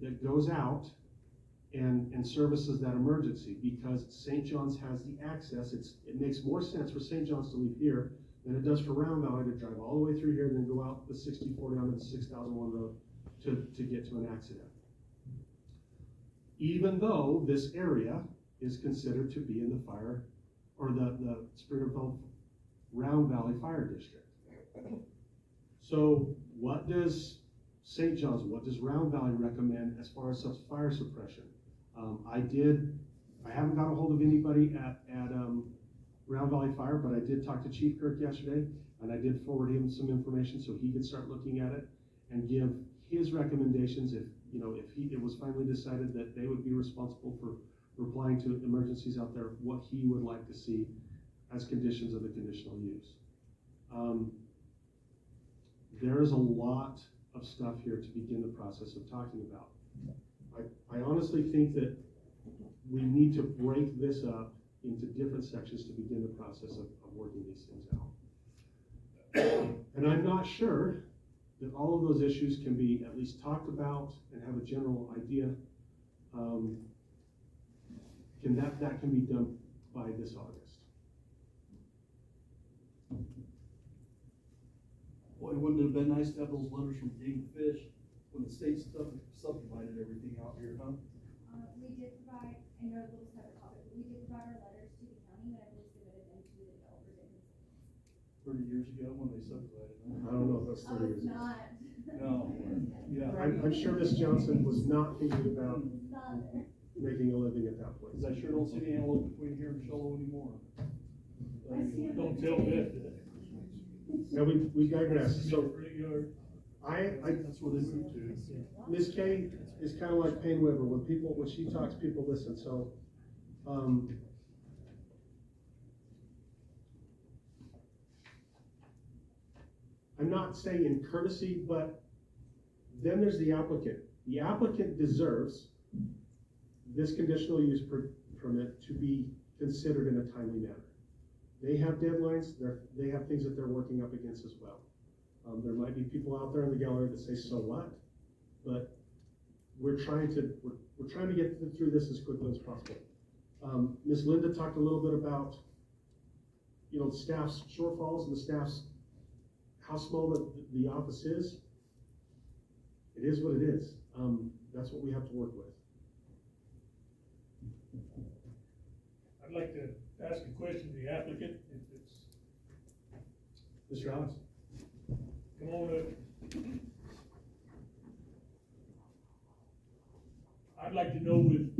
that goes out and services that emergency, because St. John's has the access. It makes more sense for St. John's to leave here than it does for Round Valley to drive all the way through here and then go out the 6040 onto the 6001 road to get to an accident. Even though this area is considered to be in the fire, or the Springerville Round Valley Fire District. So what does St. John's, what does Round Valley recommend as far as fire suppression? I haven't got a hold of anybody at Round Valley Fire, but I did talk to Chief Kirk yesterday, and I did forward him some information so he could start looking at it and give his recommendations if it was finally decided that they would be responsible for replying to emergencies out there, what he would like to see as conditions of the conditional use. There is a lot of stuff here to begin the process of talking about. I honestly think that we need to break this up into different sections to begin the process of working these things out. And I'm not sure that all of those issues can be at least talked about and have a general idea. That can be done by this August. Boy, wouldn't it have been nice to have those letters from Game Fish when the state subdivided everything out here, huh? We did provide, I know a little separate topic, but we did provide our letters to the county whenever we submitted them to the developers and consultants. 30 years ago when they subdivided, huh? I don't know if that's 30 years It's ago. not. No, yeah. I'm sure Miss Johnson was not thinking about It's not there. making a living at that point. Because I sure don't see any antelope between here and Shoalo anymore. I see it. Don't tell Beth that. Now, we digress. So Front yard. That's where they moved to. Ms. Kay is kind of like Payne Weber. When she talks, people listen. So, I'm not saying in courtesy, but then there's the applicant. The applicant deserves this conditional use permit to be considered in a timely manner. They have deadlines, they have things that they're working up against as well. There might be people out there in the gallery that say, so what? But we're trying to get through this as quickly as possible. Ms. Linda talked a little bit about, the staff's shortfalls and the staff's, how small the office is. It is what it is. That's what we have to work with. I'd like to ask a question to the applicant, if it's, Mr. Alex? come on up. I'd like to know with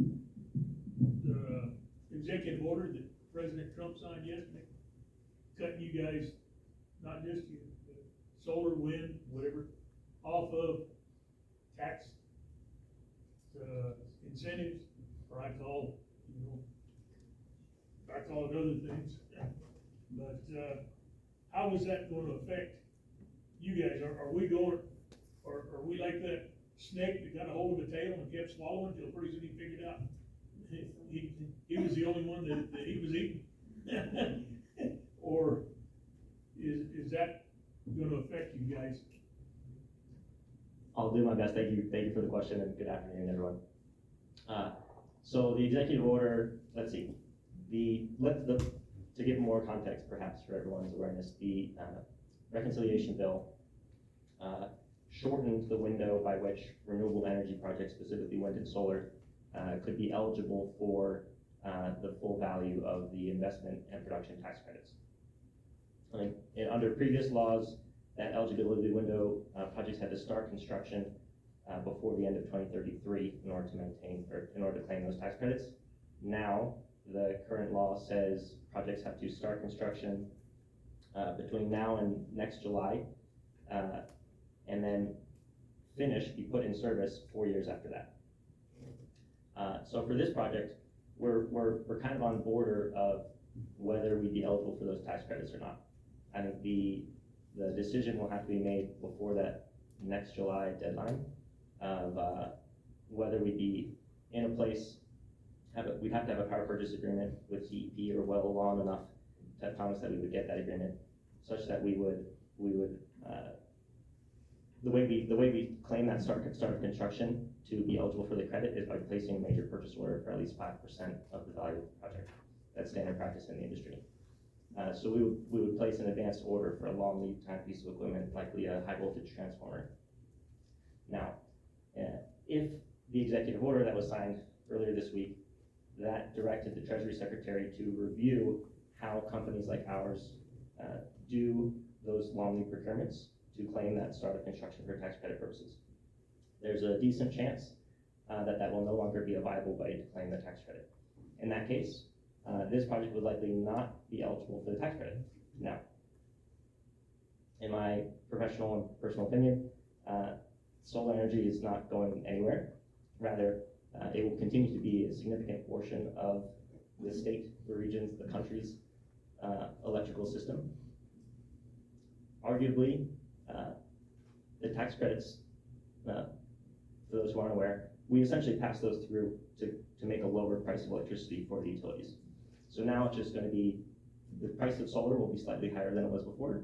the executive order that President Trump signed yesterday, cutting you guys, not just you, but solar, wind, whatever, off of tax incentives, or I call it other things. But how is that going to affect you guys? Are we going, or are we like that snake that got a hold of a tail and kept swallowing until pretty soon he figured out he was the only one that he was eating? Or is that going to affect you guys? I'll do my best. Thank you for the question, and good afternoon, everyone. So the executive order, let's see, to give more context perhaps for everyone's awareness, the reconciliation bill shortened the window by which renewable energy projects, specifically wind and solar, could be eligible for the full value of the investment and production tax credits. Under previous laws, that eligibility window, projects had to start construction before the end of 2033 in order to claim those tax credits. Now, the current law says projects have to start construction between now and next July, and then be put in service 4 years after that. So for this project, we're kind of on border of whether we'd be eligible for those tax credits or not. I think the decision will have to be made before that next July deadline of whether we'd be in a place, we'd have to have a power purchase agreement with CEP or well along enough to promise that we would get that agreement, such that we would the way we claim that start of construction to be eligible for the credit is by placing a major purchase order for at least 5% of the value of the project. That's standard practice in the industry. So we would place an advanced order for a long lead time piece of equipment, likely a high voltage transformer. Now, if the executive order that was signed earlier this week, that directed the Treasury Secretary to review how companies like ours do those long lead procurements to claim that start of construction for tax credit purposes. there's a decent chance that will no longer be a viable way to claim the tax credit. In that case, this project would likely not be eligible for the tax credit. Now, in my professional and personal opinion, solar energy is not going anywhere. Rather, it will continue to be a significant portion of the state, the regions, the country's electrical system. Arguably, the tax credits, for those who aren't aware, we essentially pass those through to make a lower price of electricity for the utilities. So now it's just going to be, the price of solar will be slightly higher than it was before,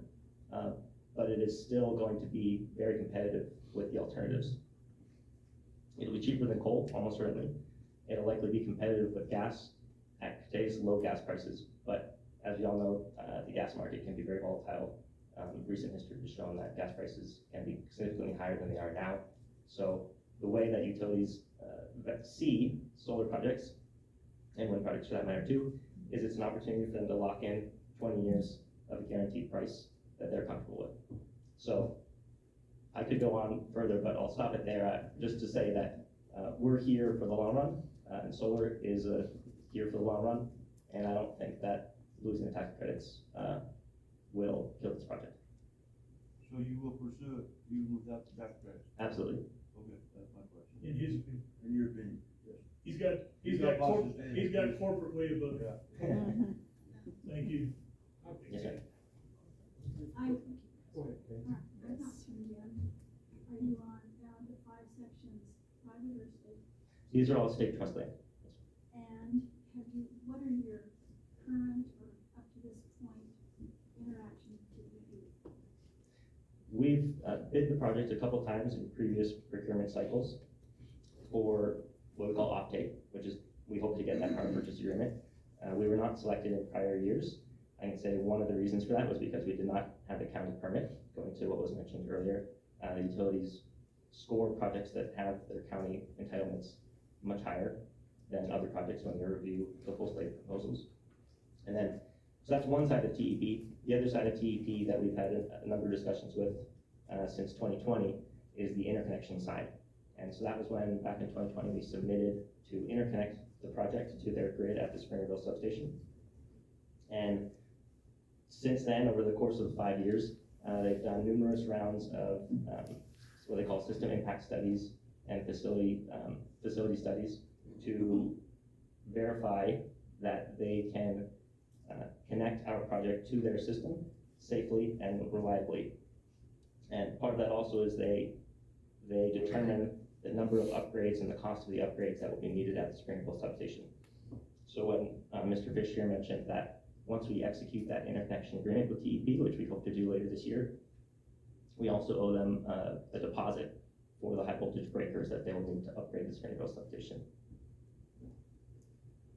but it is still going to be very competitive with the alternatives. It'll be cheaper than coal, almost certainly. It'll likely be competitive with gas at today's low gas prices, but as we all know, the gas market can be very volatile. Recent history has shown that gas prices can be significantly higher than they are now. So the way that utilities that see solar projects, and wind projects for that matter too, is it's an opportunity for them to lock in 20 years of a guaranteed price that they're comfortable with. So I could go on further, but I'll stop it there, just to say that we're here for the long run, and solar is here for the long run, and I don't think that losing the tax credits will kill this project. So you will pursue it even without the tax credits? Absolutely. Okay, that's my question. In his, In your opinion, yes. he's got corporate way above it. Thank you. Yes, sir. I'm not tuned in. Are you on down to 5 sections, private or state? These are all state trust land. And what are your current or up to this point interactions with TEP? We've bid the project a couple times in previous procurement cycles for what we call offtake, which is, we hope to get that power purchase agreement. We were not selected in prior years. I can say one of the reasons for that was because we did not have the county permit, going to what was mentioned earlier. The utilities score projects that have their county entitlements much higher than other projects when they review the full slate of proposals. And then, so that's one side of TEP. The other side of TEP that we've had a number of discussions with since 2020 is the interconnection side. And so that was when, back in 2020, we submitted to interconnect the project to their grid at the Springerville substation. And since then, over the course of 5 years, they've done numerous rounds of what they call system impact studies and facility studies to verify that they can connect our project to their system safely and reliably. And part of that also is they determine the number of upgrades and the cost of the upgrades that will be needed at the Springerville substation. So when Mr. Fish here mentioned that once we execute that interconnection agreement with TEP, which we hope to do later this year, we also owe them a deposit for the high voltage breakers that they will need to upgrade the Springerville substation.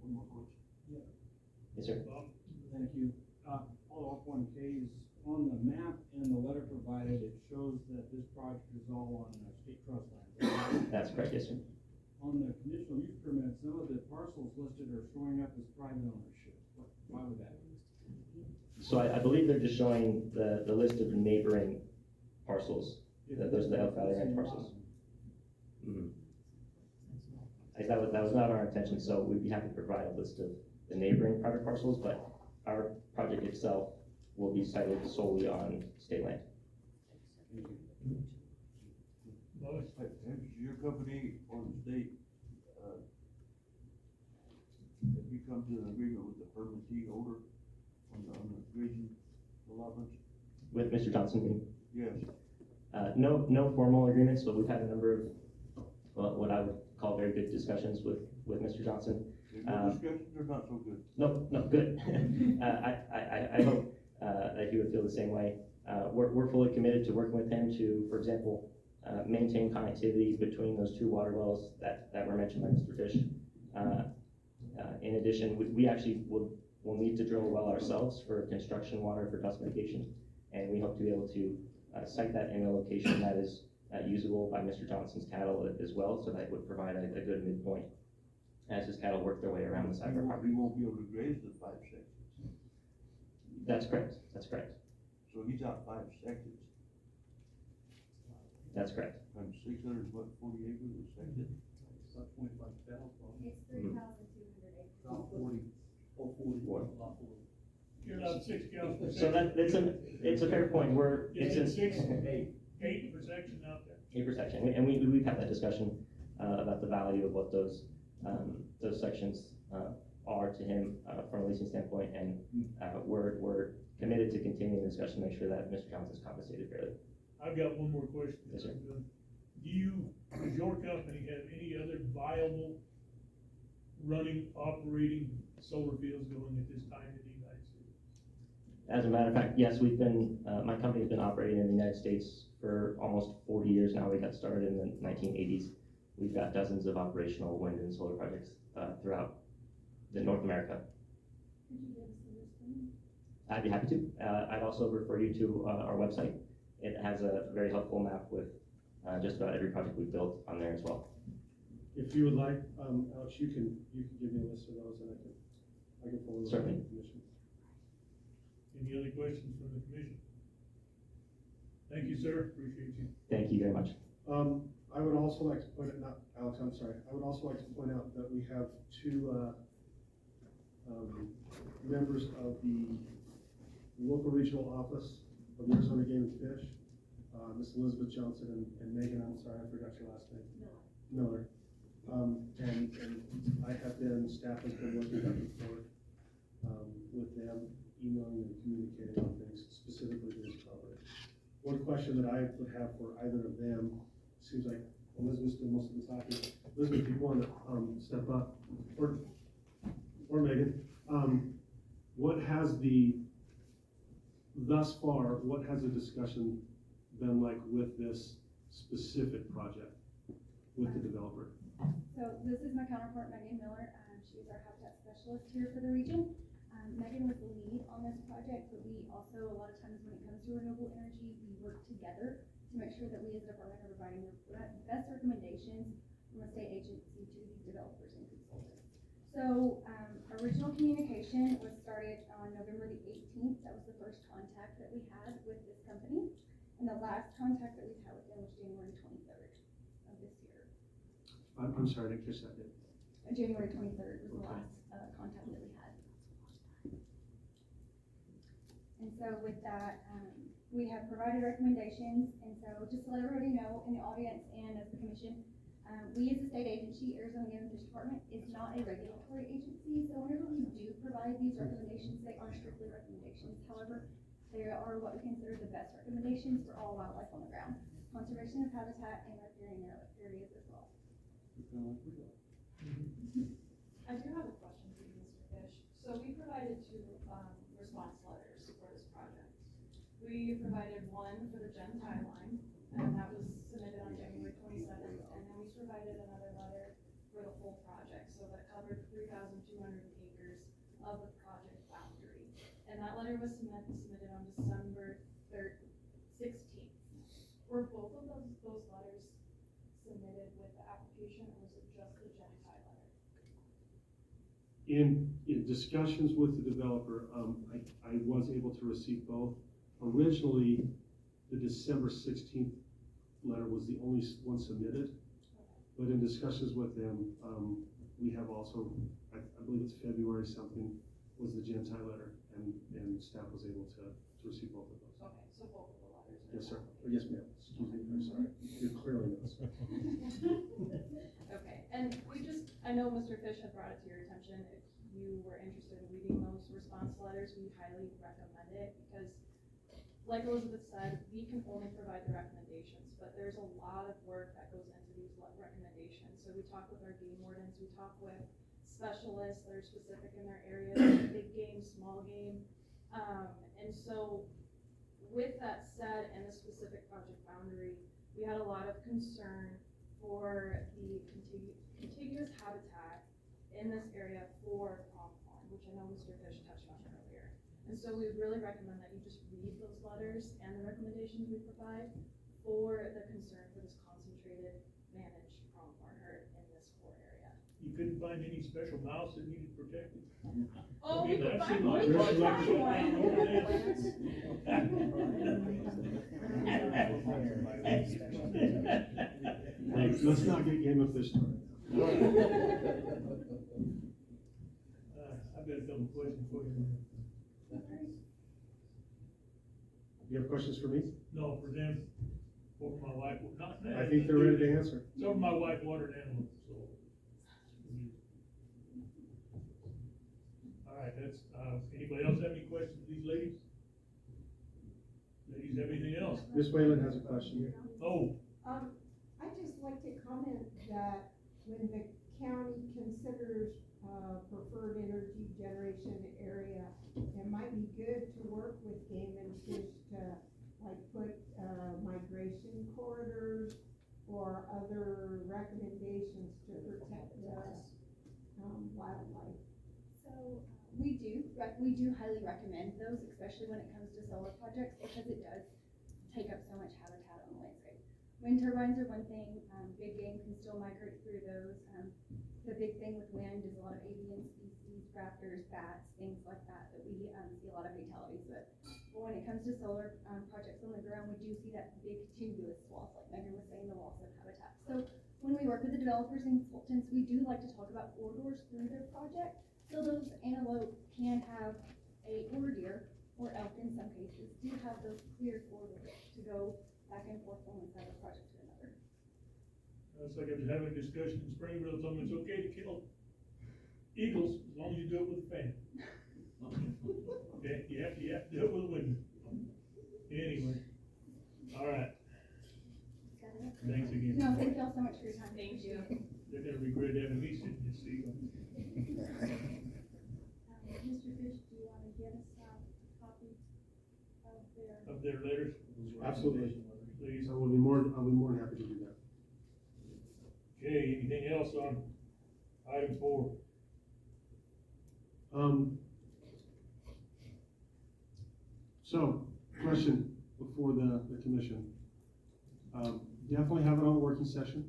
One more question. Yeah. Yes, sir. Thank you. Follow up on Kay's, on the map and the letter provided, it shows that this project is all on state trust land. That's correct, yes, sir. On the conditional use permit, some of the parcels listed are showing up as private ownership. Why would that be? So I believe they're just showing the list of neighboring parcels. Those are the Elk Valley Ranch parcels. Mm-hmm. That was not our intention, so we'd be happy to provide a list of the neighboring private parcels, but our project itself will be sited solely on state land. Has your company or the state, have you come to an agreement with the permittee holder on the grazing allotments? With Mr. Johnson? Yes. No formal agreements, but we've had a number of, well, what I would call very good discussions with Mr. Johnson. Good discussions or not so good? No, good. I hope that he would feel the same way. We're fully committed to working with him to, for example, maintain connectivity between those two water wells that were mentioned by Mr. Fish. In addition, we actually will need to drill a well ourselves for construction water for dust mitigation, and we hope to be able to site that in a location that is usable by Mr. Johnson's cattle as well, so that it would provide a good midpoint as his cattle work their way around the side of our property. He won't be able to graze the 5 sections. That's correct, that's correct. So he's out 5 sections. That's correct. Times 600, what, 40 acres or something? About 25,000. It's 3,200 acres. About 40, oh, 40. You're allowed 6 cows per So section. it's a fair point, Is it's it 6? Eight. 8 per section out there? 8 per section, and we've had that discussion, about the value of what those sections, are to him, from a leasing standpoint, and, we're committed to continuing the discussion, to make sure that Mr. Johnson's compensated fairly. I've got one more question. Yes, sir. Does your company have any other viable, running, operating solar fields going at this time in the United States? As a matter of fact, yes, my company's been operating in the United States for almost 40 years now. We got started in the 1980s. We've got dozens of operational wind and solar projects, throughout North America. Could you give us the listing? I'd be happy to. I'd also refer you to, our website. It has a very helpful map with, just about every project we've built on there as well. If you would like, Alex, you can give me a list of those and I can forward them to Certainly. the commission. Any other questions from the commission? Thank you, sir, appreciate you. Thank you very much. I would also like to point out, Alex, I'm sorry, I would also like to point out that we have two, members of the local regional office of the Arizona Game and Fish, Miss Elizabeth Johnson and Megan, I'm sorry, I forgot your last name. Miller. And I have been, staff has been working back and forth, with them, emailing and communicating on things specifically to this property. One question that I would have for either of them, seems like Elizabeth's doing most of the talking. Elizabeth, if you want to, step up, or Megan, what has thus far, what has the discussion been like with this specific project with the developer? So this is my counterpart, Megan Miller. She's our habitat specialist here for the region. Megan was the lead on this project, but we also, a lot of times when it comes to renewable energy, we work together to make sure that we as a department are providing the best recommendations from a state agency to these developers and consultants. So, original communication was started on November the 18th. That was the first contact that we had with this company. And the last contact that we've had with them was January 23rd of this year. I'm sorry, I didn't catch that yet. January 23rd was the Okay. last contact that we had. And so with that, we have provided recommendations, and so just to let everybody know in the audience and as the commission, we as a state agency, Arizona Game and Fish Department, is not a regulatory agency, so whenever we do provide these recommendations, they are strictly recommendations. However, they are what we consider the best recommendations for all wildlife on the ground, conservation of habitat and riparian areas as well. I do have a question for you, Mr. Fish. So we provided two response letters for this project. We provided one for the Gen Tie line, and that was submitted on January 27th, and then we provided another letter for the whole project, so that covered 3,200 acres of the project boundary. And that letter was submitted on December 16th. Were both of those letters submitted with the application, or was it just the Gen Tie letter? In discussions with the developer, I was able to receive both. Originally, the December 16th letter was the only one submitted, but in discussions with them, we have also, I believe it's February something, was the Gen Tie letter, and staff was able to receive both of those. Okay, so both of the letters. Yes, sir. Or yes, ma'am. Excuse me, I'm sorry. You clearly know. Okay, and I know Mr. Fish had brought it to your attention. If you were interested in reading those response letters, we highly recommend it, because like Elizabeth said, we can only provide the recommendations, but there's a lot of work that goes into these recommendations. So we talk with our game wardens, we talk with specialists that are specific in their area, big game, small game. And so with that said, and the specific project boundary, we had a lot of concern for the contiguous habitat in this area for pronghorn, which I know Mr. Fish touched on earlier. And so we really recommend that you just read those letters and the recommendations we provide for the concern for this concentrated managed pronghorn herd in this core area. You couldn't find any special mouse that needed protected? Oh, I we mean, can I've find seen one. like We Russian can like find shut one. down over Hey, let's not get Game of Fish started. I've got a couple questions for you. You have questions for me? No, for them, for my wife, not. I think they're ready to answer. So my wife watered animals, so. All right, that's, anybody else have any questions for these ladies? Ladies, have anything else? Ms. Whalen has a question. Oh, I'd just like to comment that when the county considers, preferred energy generation area, it might be good to work with Game and Fish to, like, put, migration corridors or other recommendations to protect the, wildlife. So, we do highly recommend those, especially when it comes to solar projects, because it does take up so much habitat on the landscape. Wind turbines are one thing, big game can still migrate through those. The big thing with wind is a lot of avian species, raptors, bats, things like that, that we, see a lot of fatalities with. But when it comes to solar, projects on the ground, we do see that big contiguous swath, like Megan was saying, the loss of habitat. So when we work with the developers and consultants, we do like to talk about corridors through their project. So those antelope can have or deer, or elk in some cases, do have those clear corridors to go back and forth from one side of the project to another. it's like I was having a discussion in Springville, told me it's okay to kill eagles as long as you do it with a fan. Okay, you have to do it with a window. Anyway, all right. Thanks again. No, thank you all so much for your time. Thank you. They're gonna regret having me sitting in this seat. Mr. Fish, do you wanna get us a copy of their? Of their letters? Absolutely. Please. I will be more than happy to do that. Okay, anything else on item 4? So, question before the commission. Definitely have it on the working session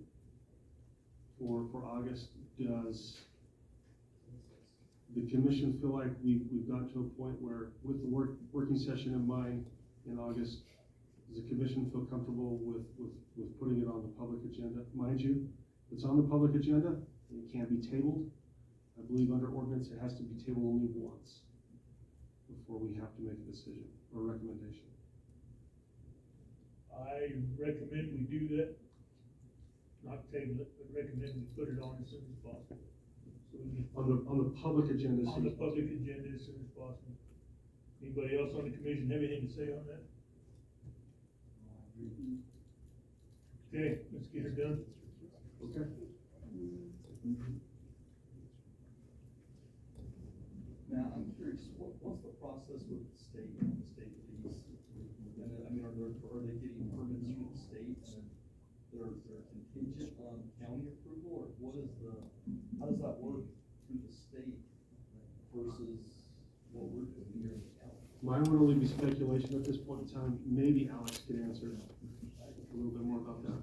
for August. Does the commission feel like we've gotten to a point where, with the working session in mind in August, does the commission feel comfortable with putting it on the public agenda? Mind you, if it's on the public agenda, it can be tabled. I believe under ordinance, it has to be tabled only once before we have to make a decision or recommendation. I recommend we do that, not table it, but recommend we put it on as soon as possible. So we can, On the public agenda. on the public agenda as soon as possible. Anybody else on the commission have anything to say on that? Okay, let's get her done. Okay. Now, I'm curious, what's the process with the state fees? And then, I mean, are they getting permits through the state and they're contingent on county approval, or what is how does that work through the state versus what we're doing here in the county? Mine would only be speculation at this point in time. Maybe Alex could answer a little bit more about that.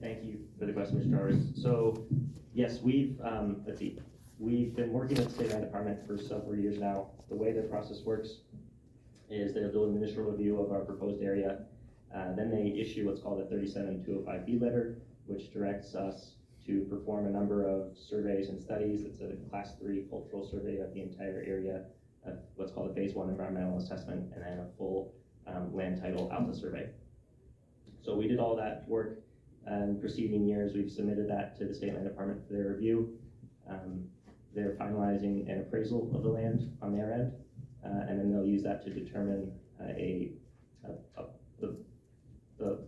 Thank you for the question, Mr. Torres. So, yes, we've been working with the state land department for several years now. The way the process works is they'll do an initial review of our proposed area. Then they issue what's called a 37205B letter, which directs us to perform a number of surveys and studies. It's a class 3 cultural survey of the entire area, of what's called a phase 1 environmental assessment, and then a full land title alpha survey. So we did all that work. In preceding years, we've submitted that to the state land department for their review. They're finalizing an appraisal of the land on their end, and then they'll use that to determine the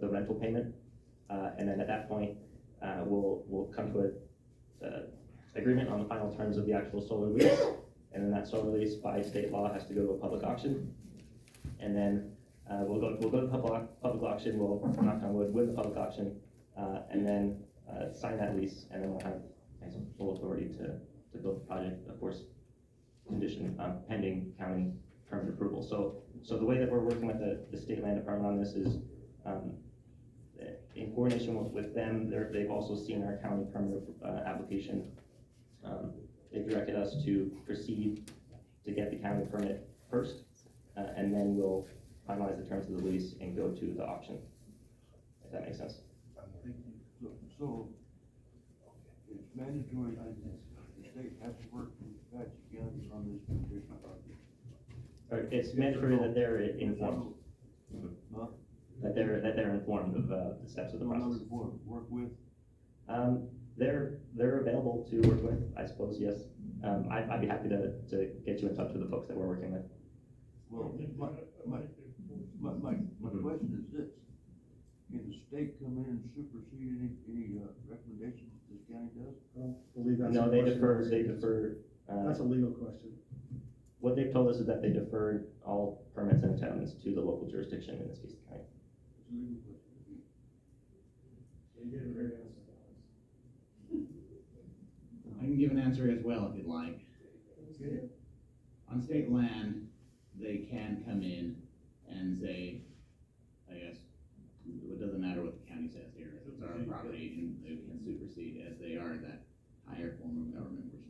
rental payment. And then at that point, we'll come to a agreement on the final terms of the actual solar lease. And then that solar lease by state law has to go to a public auction. And then we'll go to public auction, we'll, knock on wood, win the public auction, and then sign that lease, and then we'll have full authority to build the project, of course, condition pending county permit approval. So the way that we're working with the state land department on this is in coordination with them, they've also seen our county permit application. They've directed us to proceed to get the county permit first, and then we'll finalize the terms of the lease and go to the auction, if that makes sense. Thank you. So, it's mandatory that the state has to work with Apache County on this condition project. Or it's mandatory that they're informed. Huh? That they're informed of the steps of the process. Work with? They're available to work with, I suppose, yes. I'd be happy to get you in touch with the folks that we're working with. Well, my question is this: can the state come in and supersede any recommendations that this county does? I believe that's. No, a they question. defer. That's a legal question. What they've told us is that they deferred all permits and entitlements to the local jurisdiction, in this case, the county. It's a legal question. I can give an answer as well if you'd like. On state land, they can come in and say, I guess, it doesn't matter what the county says here, it's our property, and they can supersede as they are that higher form of government, which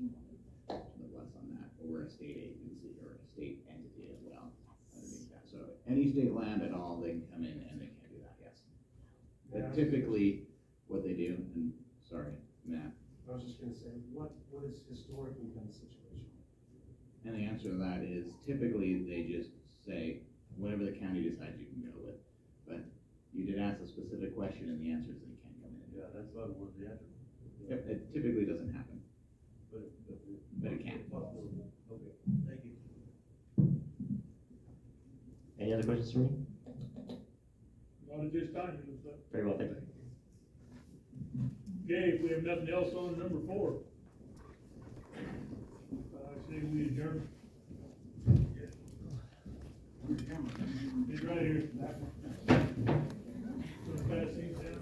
the less on that, but we're a state agency or a state entity as well underneath that. So any state land at all, they can come in and they can do that, yes. But typically, what they do, and sorry, Matt. I was just gonna say, what has historically been the situation? And the answer to that is typically they just say, whatever the county decides you can go with. But you did ask a specific question and the answer is they can come in. Yeah, that's what was the answer. Yep, it typically doesn't happen, but it can. Okay, thank you. Any other questions for me? Not at this time, it looks like. Very well, thank you. Okay, if we have nothing else on number 4, I say we adjourn. It's right here. Gonna pass these down.